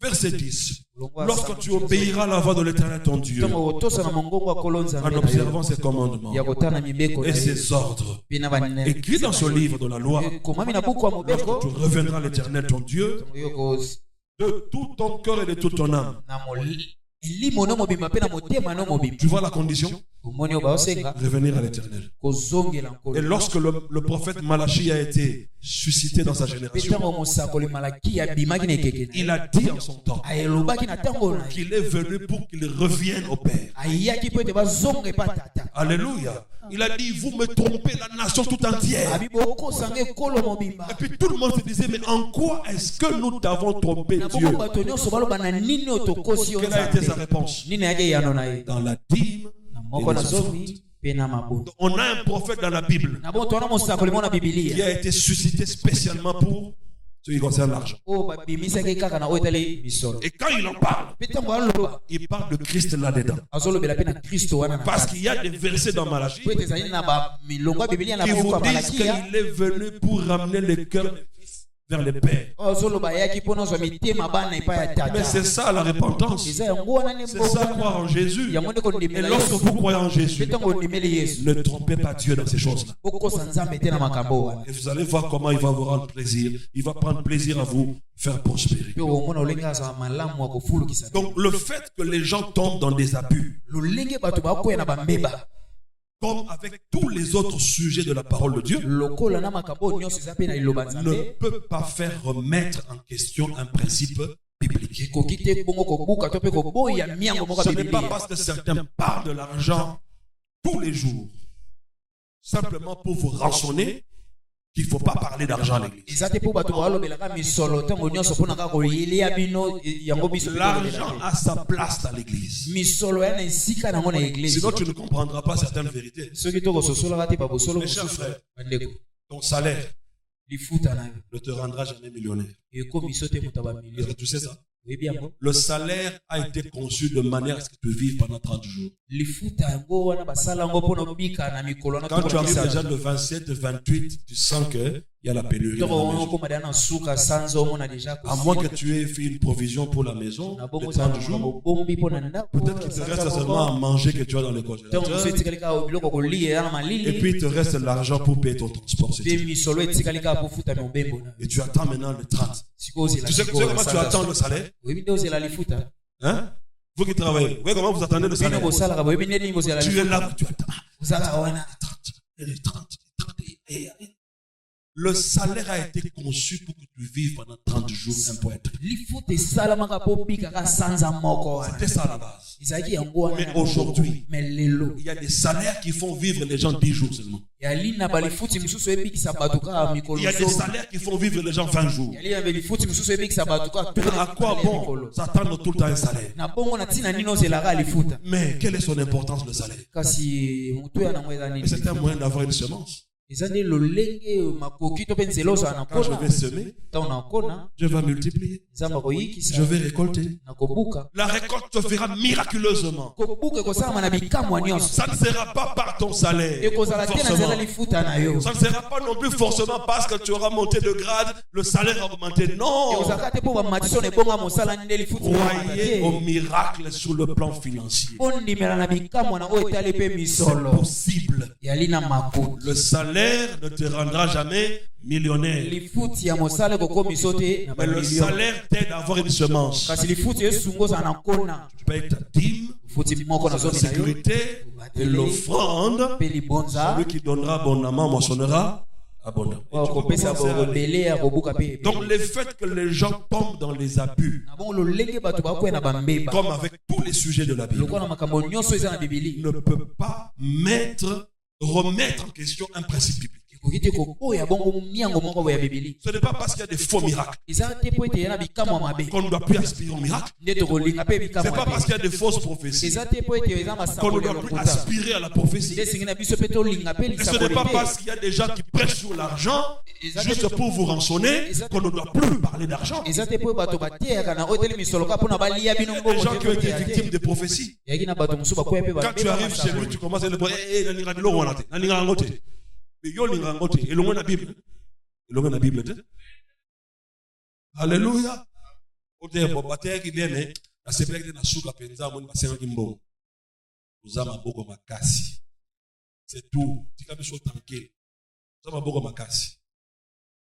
Verset 10. Lorsque tu obéiras à la voix de l'Éternel ton Dieu, en observant ses commandements et ses ordres, écrits dans ce livre de la loi, lorsque tu reviendras à l'Éternel ton Dieu, de tout ton cœur et de toute ton âme. Tu vois la condition? Revenir à l'Éternel. Et lorsque le prophète Malachie a été suscité dans sa génération, il a dit en son temps qu'il est venu pour qu'il revienne au Père. Alléluia. Il a dit, vous me trompez, la nation tout entière. Et puis tout le monde se disait, mais en quoi est-ce que nous t'avons trompé, Dieu? Quelle a été sa réponse? Dans la dîme. On a un prophète dans la Bible qui a été suscité spécialement pour ce qui concerne l'argent. Et quand il en parle, il parle de Christ là-dedans. Parce qu'il y a des versets dans Malachie qui vous disent qu'il est venu pour ramener le cœur vers le Père. Mais c'est ça la repentance. C'est ça croire en Jésus. Et lorsque vous croyez en Jésus, ne trompez pas Dieu dans ces choses-là. Et vous allez voir comment il va vous rendre plaisir. Il va prendre plaisir à vous faire prospérer. Donc le fait que les gens tombent dans des abus, comme avec tous les autres sujets de la parole de Dieu, ne peut pas faire remettre en question un principe biblique. Ce n'est pas parce que certains parlent de l'argent tous les jours, simplement pour vous rançonner, qu'il ne faut pas parler d'argent à l'église. L'argent a sa place dans l'église. Sinon tu ne comprendras pas certaines vérités. Mes chers frères, ton salaire ne te rendra jamais millionnaire. Est-ce que tu sais ça? Le salaire a été conçu de manière à ce que tu vives pendant 30 jours. Quand tu arrives déjà le 27, 28, tu sens qu'il y a la pénurie. À moins que tu aies fait une provision pour la maison de 30 jours, peut-être qu'il te reste seulement à manger que tu as dans le congélateur. Et puis il te reste l'argent pour payer ton transport. Et tu attends maintenant le 30. Tu sais comment tu attends le salaire? Hein? Vous qui travaillez, vous voyez comment vous attendez le salaire? Tu es là, tu attends. Les 30. Le salaire a été conçu pour que tu vives pendant 30 jours un peu. C'était ça à la base. Mais aujourd'hui, il y a des salaires qui font vivre les gens 10 jours seulement. Il y a des salaires qui font vivre les gens 20 jours. À quoi bon s'attendre tout le temps à un salaire? Mais quelle est son importance, le salaire? C'est un moyen d'avoir une semence. Quand je vais semer, je vais multiplier, je vais récolter. La récolte se fera miraculeusement. Ça ne sera pas par ton salaire forcément. Ça ne sera pas non plus forcément parce que tu auras monté de grade, le salaire a augmenté. Non. Croyez au miracle sur le plan financier. C'est possible. Le salaire ne te rendra jamais millionnaire. Mais le salaire t'aide à avoir une semence. Tu payes ta dîme, la sécurité et l'offrande. Celui qui donnera abondamment moissonnera abondamment. Donc le fait que les gens tombent dans les abus, comme avec tous les sujets de la Bible, ne peut pas remettre en question un principe biblique. Ce n'est pas parce qu'il y a des faux miracles qu'on ne doit plus aspirer au miracle. Ce n'est pas parce qu'il y a des fausses prophéties qu'on ne doit plus aspirer à la prophétie. Et ce n'est pas parce qu'il y a des gens qui prêchent sur l'argent juste pour vous rançonner qu'on ne doit plus parler d'argent. Il y a des gens qui ont été victimes de prophéties. Quand tu arrives chez lui, tu commences à lui dire Alléluia. C'est tout.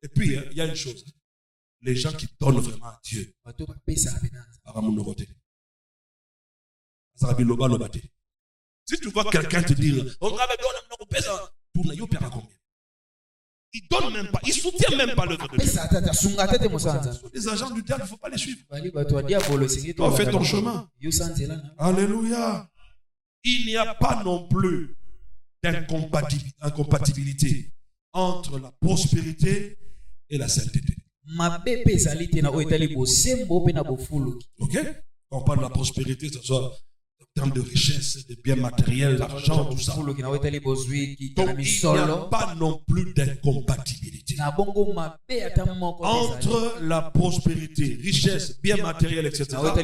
Et puis, il y a une chose. Les gens qui donnent vraiment à Dieu. Si tu vois quelqu'un te dire, il donne même pas, il soutient même pas l'œuvre de Dieu. Les agents du diable, il ne faut pas les suivre. Fais ton chemin. Alléluia. Il n'y a pas non plus d'incompatibilité entre la prospérité et la sainteté. Ok? Quand on parle de la prospérité, ce soit en termes de richesse, de biens matériels, d'argent, tout ça. Donc, il n'y a pas non plus d'incompatibilité entre la prospérité, richesse, biens matériels, etc. et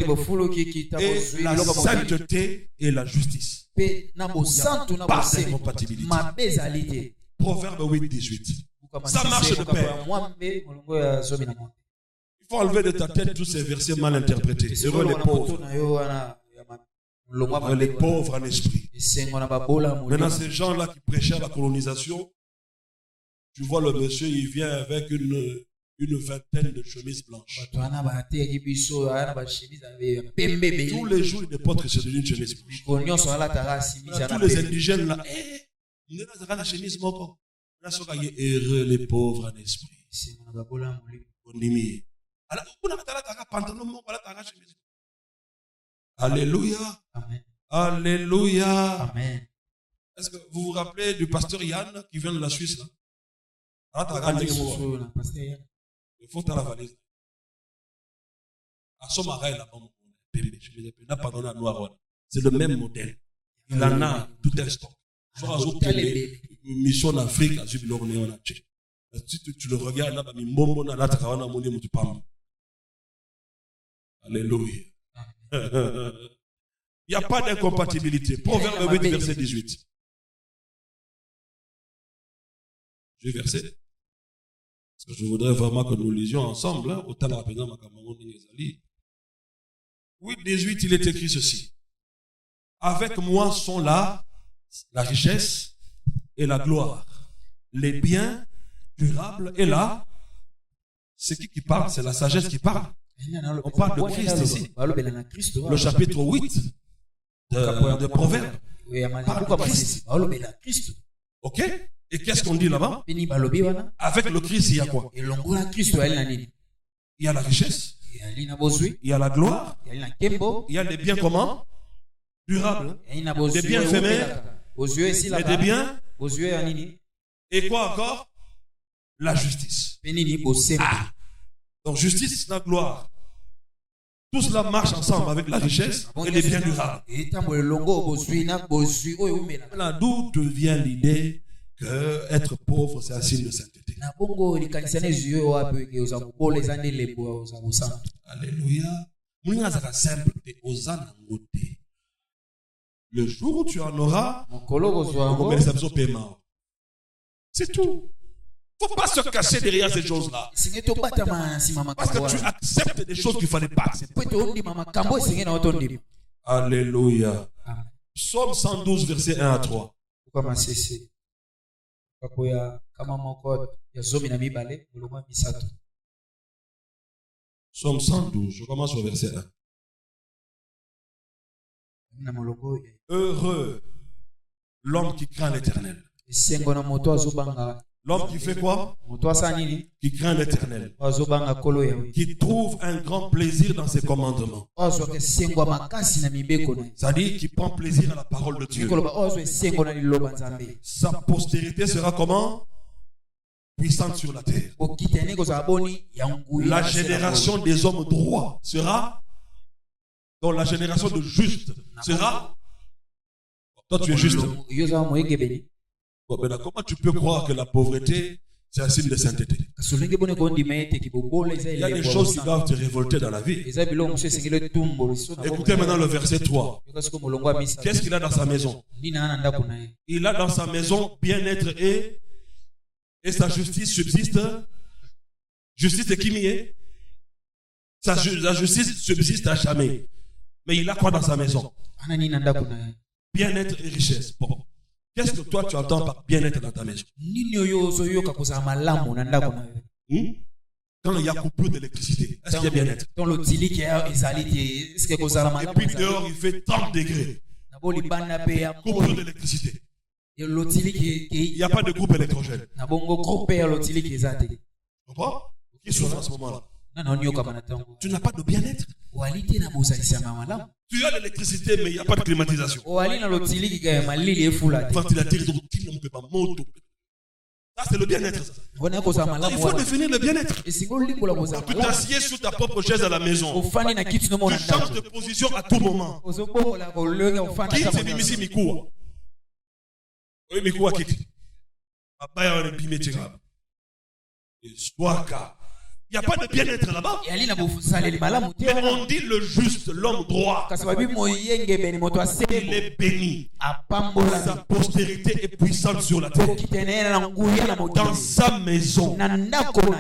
la sainteté et la justice. Il n'y a pas d'incompatibilité. Proverbe 8:18. Ça marche de pair. Il faut enlever de ta tête tous ces versets mal interprétés. Heureux les pauvres en esprit. Maintenant, ces gens-là qui prêchaient à la colonisation, tu vois le monsieur, il vient avec une vingtaine de chemises blanches. Tous les jours, il déporte sur une chemise blanche. Tous les indigènes là, la chemise moko. Heureux les pauvres en esprit. Alléluia. Amen. Alléluia. Amen. Est-ce que vous vous rappelez du pasteur Yann qui vient de la Suisse là? Il faut la valise. C'est le même modèle. Il en a tout un stock. Mission en Afrique, si tu le regardes là, alléluia. Il n'y a pas d'incompatibilité. Proverbe 8, verset 18. Je vais verser. Parce que je voudrais vraiment que nous lisions ensemble. Hein, 8, 18, il est écrit ceci. Avec moi sont là la richesse et la gloire, les biens durables et là, c'est qui parle? C'est la sagesse qui parle. On parle de Christ ici. Le chapitre 8 de Proverbes parle de Christ. Ok? Et qu'est-ce qu'on dit là-bas? Avec le Christ, il y a quoi? Il y a la richesse, il y a la gloire, il y a les biens comment? durables, des biens éphémères, et des biens. Et quoi encore? La justice. Ah. Donc justice, la gloire. Tout cela marche ensemble avec la richesse et les biens durables. Là, d'où te vient l'idée que être pauvre, c'est un signe de sainteté. Alléluia. Le jour où tu en auras, c'est tout. Il ne faut pas se cacher derrière ces choses-là. Parce que tu acceptes des choses qu'il ne fallait pas accepter. Alléluia. Psaume 112, versets 1 à 3. Psaume 112, je commence au verset 1. Heureux l'homme qui craint l'Éternel. L'homme qui fait quoi? Qui craint l'Éternel. Qui trouve un grand plaisir dans ses commandements. C'est-à-dire qui prend plaisir à la parole de Dieu. Sa postérité sera comment? Puissante sur la terre. La génération des hommes droits sera. Donc la génération de justes sera. Toi tu es juste. Bon, ben là, comment tu peux croire que la pauvreté c'est un signe de sainteté? Il y a des choses qui doivent te révolter dans la vie. Écoutez maintenant le verset 3. Qu'est-ce qu'il a dans sa maison? Il a dans sa maison bien-être et sa justice subsiste. Justice de qui m'y est? La justice subsiste à jamais. Mais il a quoi dans sa maison? Bien-être et richesse. Bon. Qu'est-ce que toi tu entends par bien-être dans ta maison? Quand il y a coupure d'électricité, est-ce qu'il y a bien-être? Et puis dehors il fait 30 degrés. Coupure d'électricité. Il n'y a pas de groupe électrogène. Comprends? Qui souffre à ce moment-là? Tu n'as pas de bien-être. Tu as l'électricité, mais il n'y a pas de climatisation. Ça, c'est le bien-être. Il faut définir le bien-être. Tu t'assieds sur ta propre chaise à la maison. Tu changes de position à tout moment. Qui c'est Mimisi Mikoua? Oui, Mikoua Kiki. Il n'y a pas de bien-être là-bas. Mais on dit le juste, l'homme droit. Il est béni. Sa postérité est puissante sur la terre. Dans sa maison,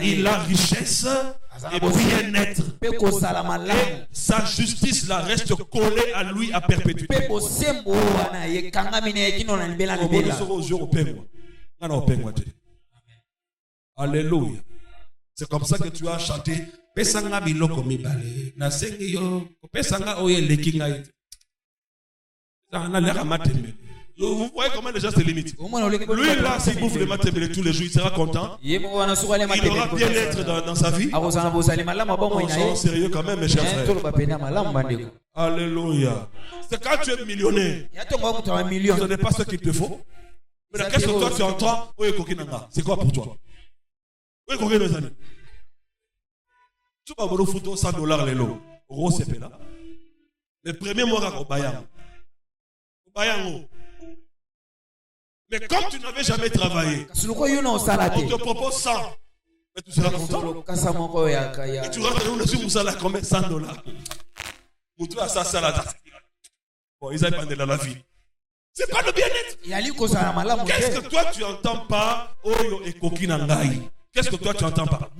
il a richesse et bien-être. Et sa justice la reste collée à lui à perpétuité. Alléluia. C'est comme ça que tu as chanté. Pesanga biloko mibale. Na sengi yo. Pesanga oye lekinga. Ça n'a l'air à matembe. Vous voyez comment les gens se limitent. Lui là, s'il bouffe le matembe tous les jours, il sera content. Il aura bien-être dans sa vie. Soyons sérieux quand même, mes chers frères. Alléluia. C'est quand tu es millionnaire. Ce n'est pas ce qu'il te faut. Mais qu'est-ce que toi tu entends? Oye kokinanga. C'est quoi pour toi? Oui, combien de années? Tu vas voir $100 les lots. Rose c'est là. Le premier mois au Bayang. Mais comme tu n'avais jamais travaillé, on te propose 100. Mais tu seras content. Et tu rentres dans une salaire combien? $100. Moutou à ça, salade. Bon, ils aillent dans la vie. C'est pas le bien-être. Qu'est-ce que toi tu entends pas? Oyo et kokinangai. Qu'est-ce que toi tu entends pas?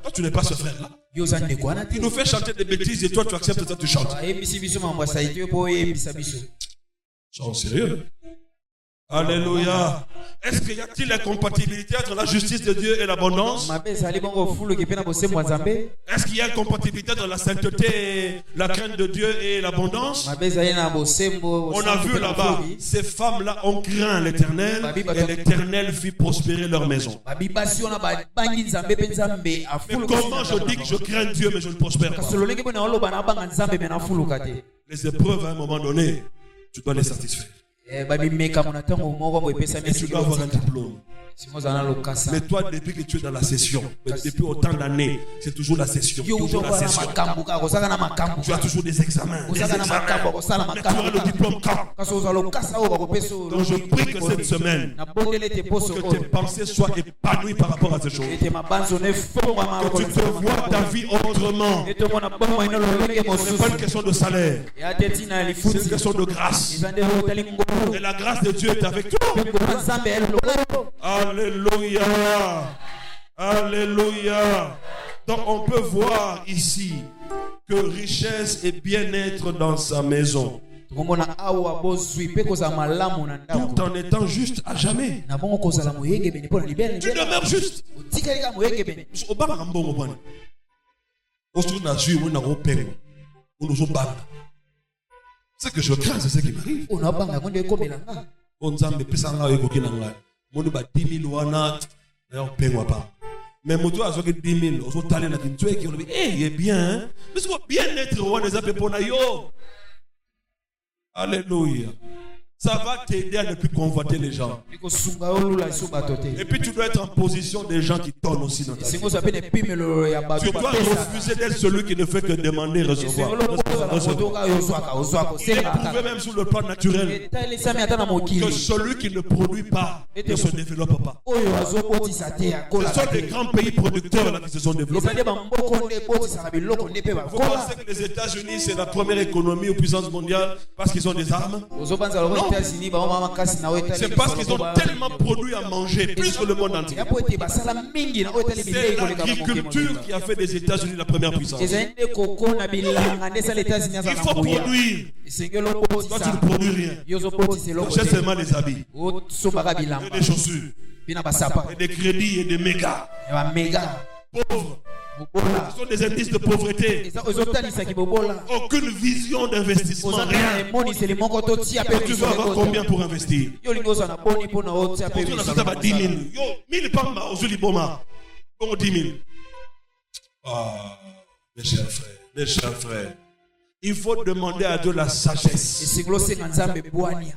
Toi tu n'es pas ce frère-là. Il nous fait chanter des bêtises et toi tu acceptes ça, tu chantes. Sois sérieux. Alléluia. Est-ce qu'il y a-t-il incompatibilité entre la justice de Dieu et l'abondance? Est-ce qu'il y a incompatibilité entre la sainteté, la crainte de Dieu et l'abondance? On a vu là-bas, ces femmes-là ont craint l'Éternel et l'Éternel fit prospérer leur maison. Mais comment je dis que je crains Dieu mais je ne prospère pas? les épreuves à un moment donné, tu dois les satisfaire. Et tu dois avoir un diplôme. Mais toi, depuis que tu es dans la session, depuis autant d'années, c'est toujours la session. Toujours la session. Tu as toujours des examens. Mais tu auras le diplôme quand? Donc je prie que cette semaine, que tes pensées soient épanouies par rapport à ces choses. Que tu te vois ta vie autrement. Ce n'est pas une question de salaire. C'est une question de grâce. Et la grâce de Dieu est avec toi. Alléluia. Alléluia. Donc on peut voir ici que richesse et bien-être dans sa maison. Tout en étant juste à jamais. Tu demeures juste. Ce que je crains, c'est ce qui m'arrive. Mais mon toit a 10 000, on s'est allé dans une tuerie qui dit, il est bien, mais c'est bien être roi des apépons. Alléluia. Ça va t'aider à ne plus convoiter les gens. Et puis tu dois être en position des gens qui tournent aussi dans ta vie. Tu dois refuser d'être celui qui ne fait que demander et recevoir. Il est prouvé même sur le plan naturel que celui qui ne produit pas ne se développe pas. Ce sont des grands pays producteurs là qui se sont développés. Vous pensez que les États-Unis c'est la première économie aux puissances mondiales parce qu'ils ont des armes? Non. C'est parce qu'ils ont tellement produit à manger, plus que le monde entier. C'est l'agriculture qui a fait des États-Unis la première puissance. Il faut produire. Toi, tu ne produis rien. Tu achètes seulement des habits, et des chaussures, et des crédits et des mégas. Pauvres. Ce sont des indices de pauvreté. Aucune vision d'investissement. Rien. Tu vas avoir combien pour investir? Tu as 10 000. 1000 pamba aux Uliboma. Bon 10 000. Ah, mes chers frères, mes chers frères. Il faut demander à Dieu la sagesse.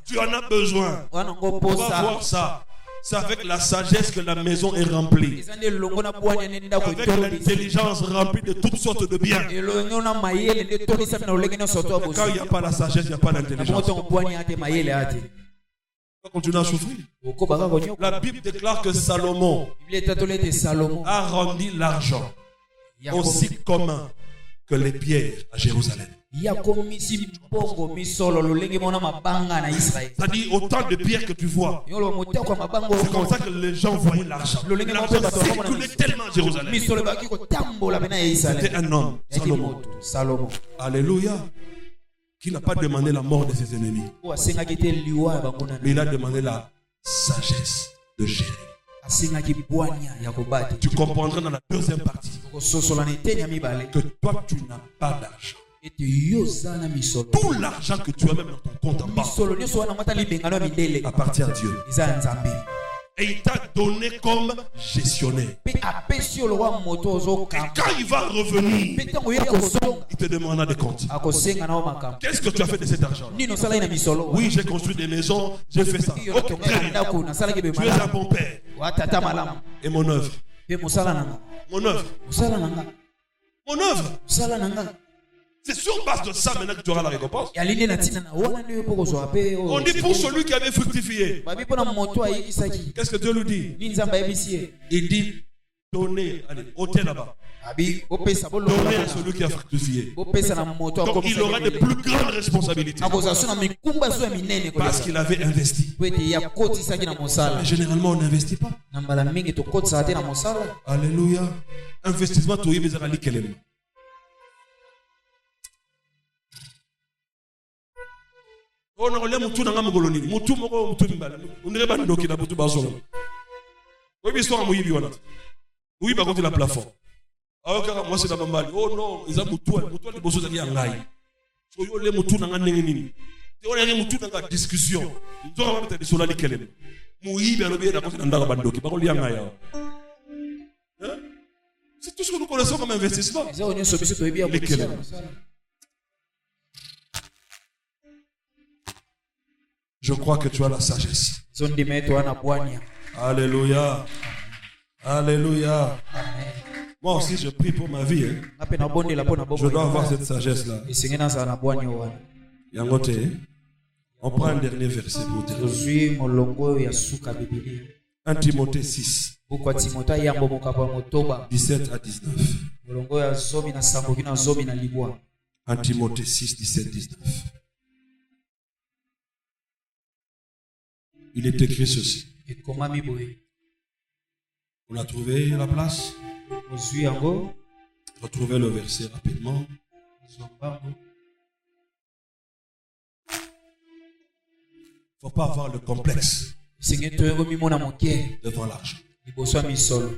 Tu en as besoin. On va voir ça. C'est avec la sagesse que la maison est remplie. Avec l'intelligence remplie de toutes sortes de biens. Quand il n'y a pas la sagesse, il n'y a pas l'intelligence. On va continuer à souffrir. La Bible déclare que Salomon a rendu l'argent aussi commun que les pierres à Jérusalem. C'est-à-dire autant de pierres que tu vois. C'est comme ça que les gens voyaient l'argent. L'argent circulait tellement à Jérusalem. C'était un homme, Salomon. Alléluia. Qui n'a pas demandé la mort de ses ennemis, mais il a demandé la sagesse de gérer. Tu comprendras dans la deuxième partie que toi tu n'as pas d'argent. Tout l'argent que tu as même dans ton compte en banque appartient à Dieu. Et il t'a donné comme gestionnaire. Et quand il va revenir, il te demandera des comptes. Qu'est-ce que tu as fait de cet argent? Oui, j'ai construit des maisons, j'ai fait ça. Okay, tu es un bon père. Et mon œuvre? Mon œuvre? Mon œuvre? C'est sur base de ça maintenant que tu auras la récompense. On dit pour celui qui avait fructifié. Qu'est-ce que Dieu lui dit? Il dit donnez, allez, ôtez là-bas. Donnez à celui qui a fructifié. Donc il aura de plus grandes responsabilités. Parce qu'il avait investi. Mais généralement on n'investit pas. Alléluia. Investissement tout y est allé quel. On a relé mutu nanga mugoloni mutu moko mutu mbala on ba ndoki na mutu bazolo obi histoire muyibi wana oui ba contre la plafond alors que moi c'est la bambali oh non ils ont mutu les bosso za ngai so yo le mutu nanga ndenge nini te on a mutu nanga discussion to ba mettre sur la likelem muyibi alobi na contre ndanga bandoki ba ko lianga ya c'est tout ce que nous connaissons comme investissement. Je crois que tu as la sagesse. Alléluia. Alléluia. Moi aussi, je prie pour ma vie. Je dois avoir cette sagesse-là. Yangote, on prend un dernier verset pour terminer. 1 Timothée 6, 17 à 19. 1 Timothée 6, 17, 19. Il est écrit ceci. On a trouvé la place? Retrouvez le verset rapidement. Il ne faut pas avoir le complexe devant l'argent.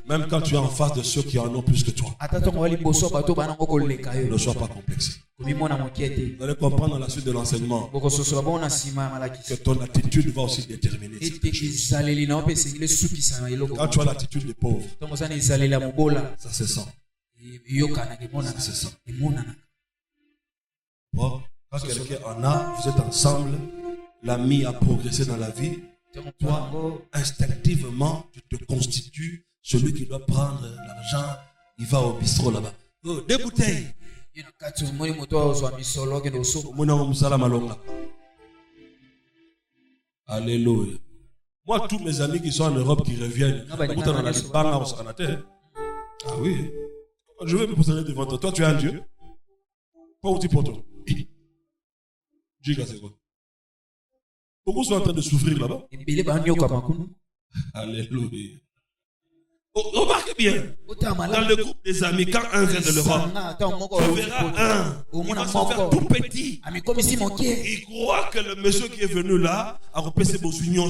Même quand tu es en face de ceux qui en ont plus que toi, ne sois pas complexé. Vous allez comprendre dans la suite de l'enseignement que ton attitude va aussi déterminer cette chose. Quand tu as l'attitude des pauvres, ça se sent. Ça se sent. Bon, quand quelqu'un en a, vous êtes ensemble, l'ami a progressé dans la vie. Toi, instinctivement, tu te constitues celui qui doit prendre l'argent. Il va au bistrot là-bas. Oh, 2 bouteilles. Alléluia. Moi, tous mes amis qui sont en Europe qui reviennent, ah oui. Je vais me poser devant toi. Toi, tu es un Dieu. Pas où tu portes. Diga, c'est quoi? Beaucoup sont en train de souffrir là-bas. Alléluia. Oh, remarquez bien, dans le groupe des amis, quand un vient de l'Europe, tu verras un, il va se faire tout petit. Il croit que le monsieur qui est venu là a repéré ses beaux unions.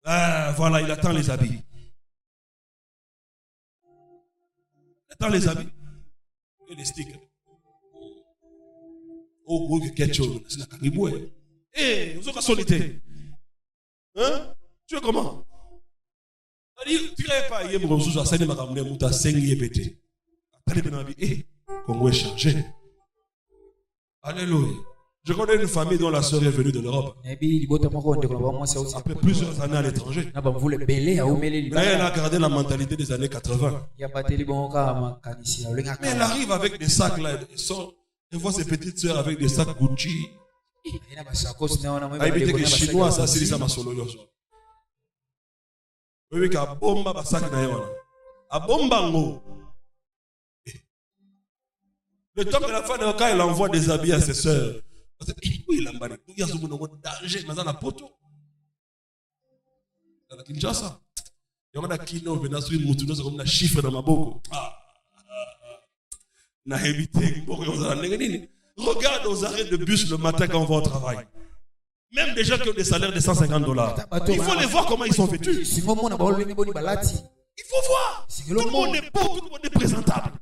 Voilà, il attend les habits. Il attend les habits. Et les stickers. Oh, gros, quelque chose. C'est la caribouée. Eh, vous avez solité. Hein? Tu es comment? Tu n'as pas eu mon sous à Sani Maramne Mouta Sengi pété. Eh, Congo est changé. Alléluia. Je connais une famille dont la sœur est venue de l'Europe. Après plusieurs années à l'étranger. Là, elle a gardé la mentalité des années 80. Mais elle arrive avec des sacs là. Elle voit ses petites sœurs avec des sacs Gucci. Aïbité que chinois ça c'est ça ma solo yoso. Oui ka bomba ba sac na yona. A bomba ngo. Le temps que la femme quand elle envoie des habits à ses sœurs. Oui il emballé. Il y a ce danger mais dans la poto. Dans la Kinshasa. Il y a kino vena sur mutu no comme na chiffre dans maboko. Na éviter mboko yozala nini. Regarde aux arrêts de bus le matin quand on va au travail. Même des gens qui ont des salaires de $150. Il faut les voir comment ils sont vêtus. Il faut voir. Tout le monde est beau, tout le monde est présentable.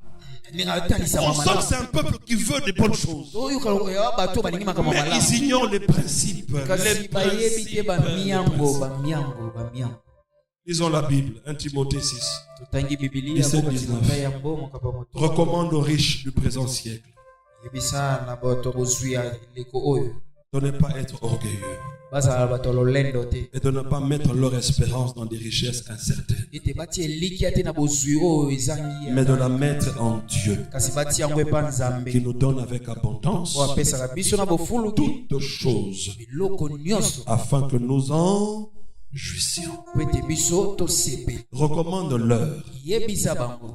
On sent que c'est un peuple qui veut des bonnes choses. Mais ils ignorent les principes. Lisons la Bible, 1 Timothée 6. 17-19. Recommande aux riches du présent siècle de ne pas être orgueilleux et de ne pas mettre leur espérance dans des richesses incertaines, mais de la mettre en Dieu qui nous donne avec abondance toutes choses afin que nous en jouissions. Recommande-leur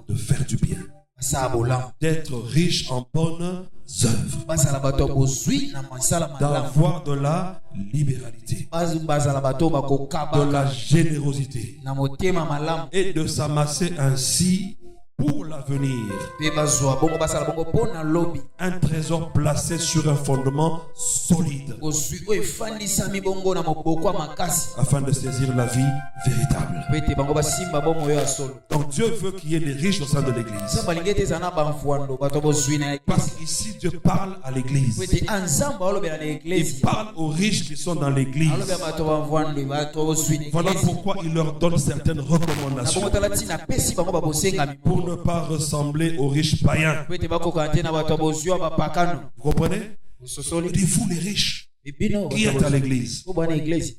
de faire du bien, d'être riche en bonnes œuvres, d'avoir de la libéralité, de la générosité et de s'amasser ainsi pour l'avenir un trésor placé sur un fondement solide afin de saisir la vie véritable. Donc Dieu veut qu'il y ait des riches au sein de l'église. Parce qu'ici Dieu parle à l'église. Il parle aux riches qui sont dans l'église. Voilà pourquoi il leur donne certaines recommandations pour ne pas ressembler aux riches païens. Vous comprenez? Et vous les riches, qui êtes à l'église,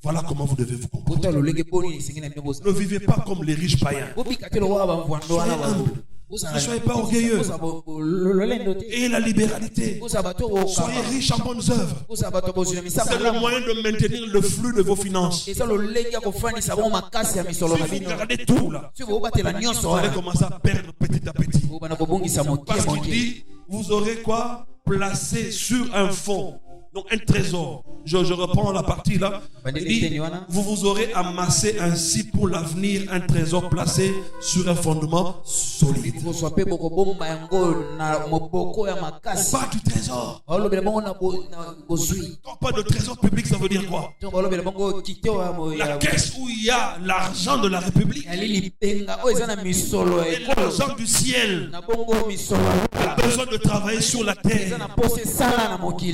voilà comment vous devez vous comporter. Ne vivez pas comme les riches païens. Soyez humbles. Ne soyez pas orgueilleux. Et la libéralité. Soyez riches en bonnes œuvres. C'est le moyen de maintenir le flux de vos finances. Si vous gardez tout là, vous allez commencer à perdre petit à petit. Parce qu'il dit, vous aurez quoi? Placé sur un fonds. Donc un trésor. Je reprends la partie là. Il dit, vous vous aurez amassé ainsi pour l'avenir un trésor placé sur un fondement solide. Pas du trésor. Quand on parle de trésor public, ça veut dire quoi? La caisse où il y a l'argent de la République et l'argent du ciel. Il a besoin de travailler sur la terre.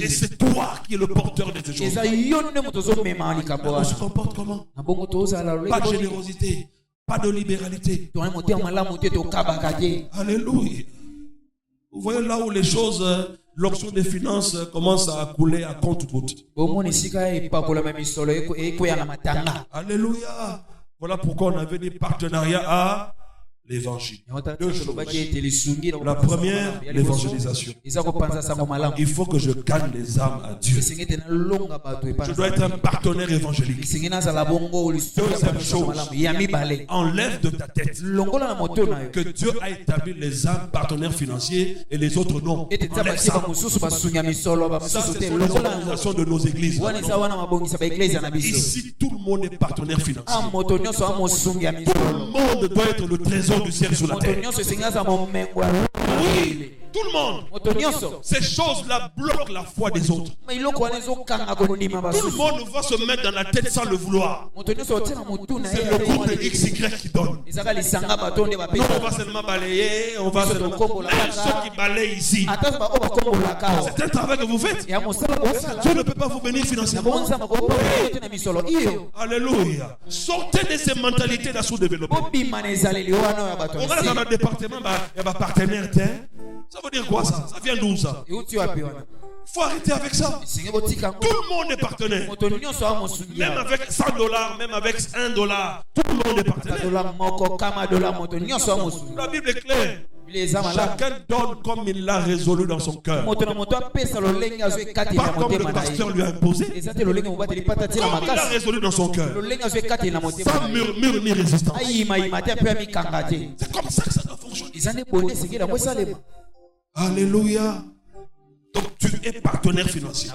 Et c'est toi qui est le porteur de ces choses. On se comporte comment? Pas de générosité, pas de libéralité. Alléluia. Vous voyez là où les choses, l'onction des finances commence à couler à compte-gouttes. Alléluia. Voilà pourquoi on avait des partenariats à l'évangile. Deux choses. La première, l'évangélisation. Il faut que je gagne les âmes à Dieu. Je dois être un partenaire évangélique. Deuxième chose, enlève de ta tête que Dieu a établi les âmes partenaires financiers et les autres non. Enlève ça. Ça, c'est l'organisation de nos églises. Ici, tout le monde est partenaire financier. Tout le monde doit être le trésor du ciel sur la terre. Oui, tout le monde. Ces choses-là bloquent la foi des autres. Tout le monde va se mettre dans la tête sans le vouloir. C'est le groupe de XY qui donne. Nous, on va seulement balayer. On va seulement... Même ceux qui balayent ici, c'est un travail que vous faites. Dieu ne peut pas vous bénir financièrement. Alléluia. Sortez de ces mentalités là sous-développées. On va dans notre département, il y a un partenaire. Ça veut dire quoi ça? Ça vient d'où ça? Il faut arrêter avec ça. Tout le monde est partenaire. Même avec $100, même avec $1, tout le monde est partenaire. La Bible est claire. Chacun donne comme il l'a résolu dans son cœur. Pas comme le pasteur lui a imposé. Comme il l'a résolu dans son cœur. Sans murmure ni résistance. C'est comme ça que ça doit fonctionner. Alléluia. Donc tu es partenaire financier.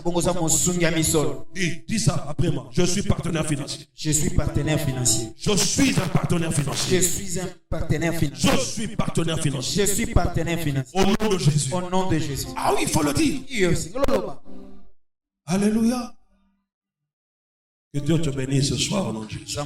Dis ça après moi. Je suis partenaire financier. Je suis partenaire financier. Je suis un partenaire financier. Je suis un partenaire financier. Je suis partenaire financier. Je suis partenaire financier. Au nom de Jésus. Au nom de Jésus. Ah oui, il faut le dire. Alléluia. Que Dieu te bénisse ce soir au nom de Jésus.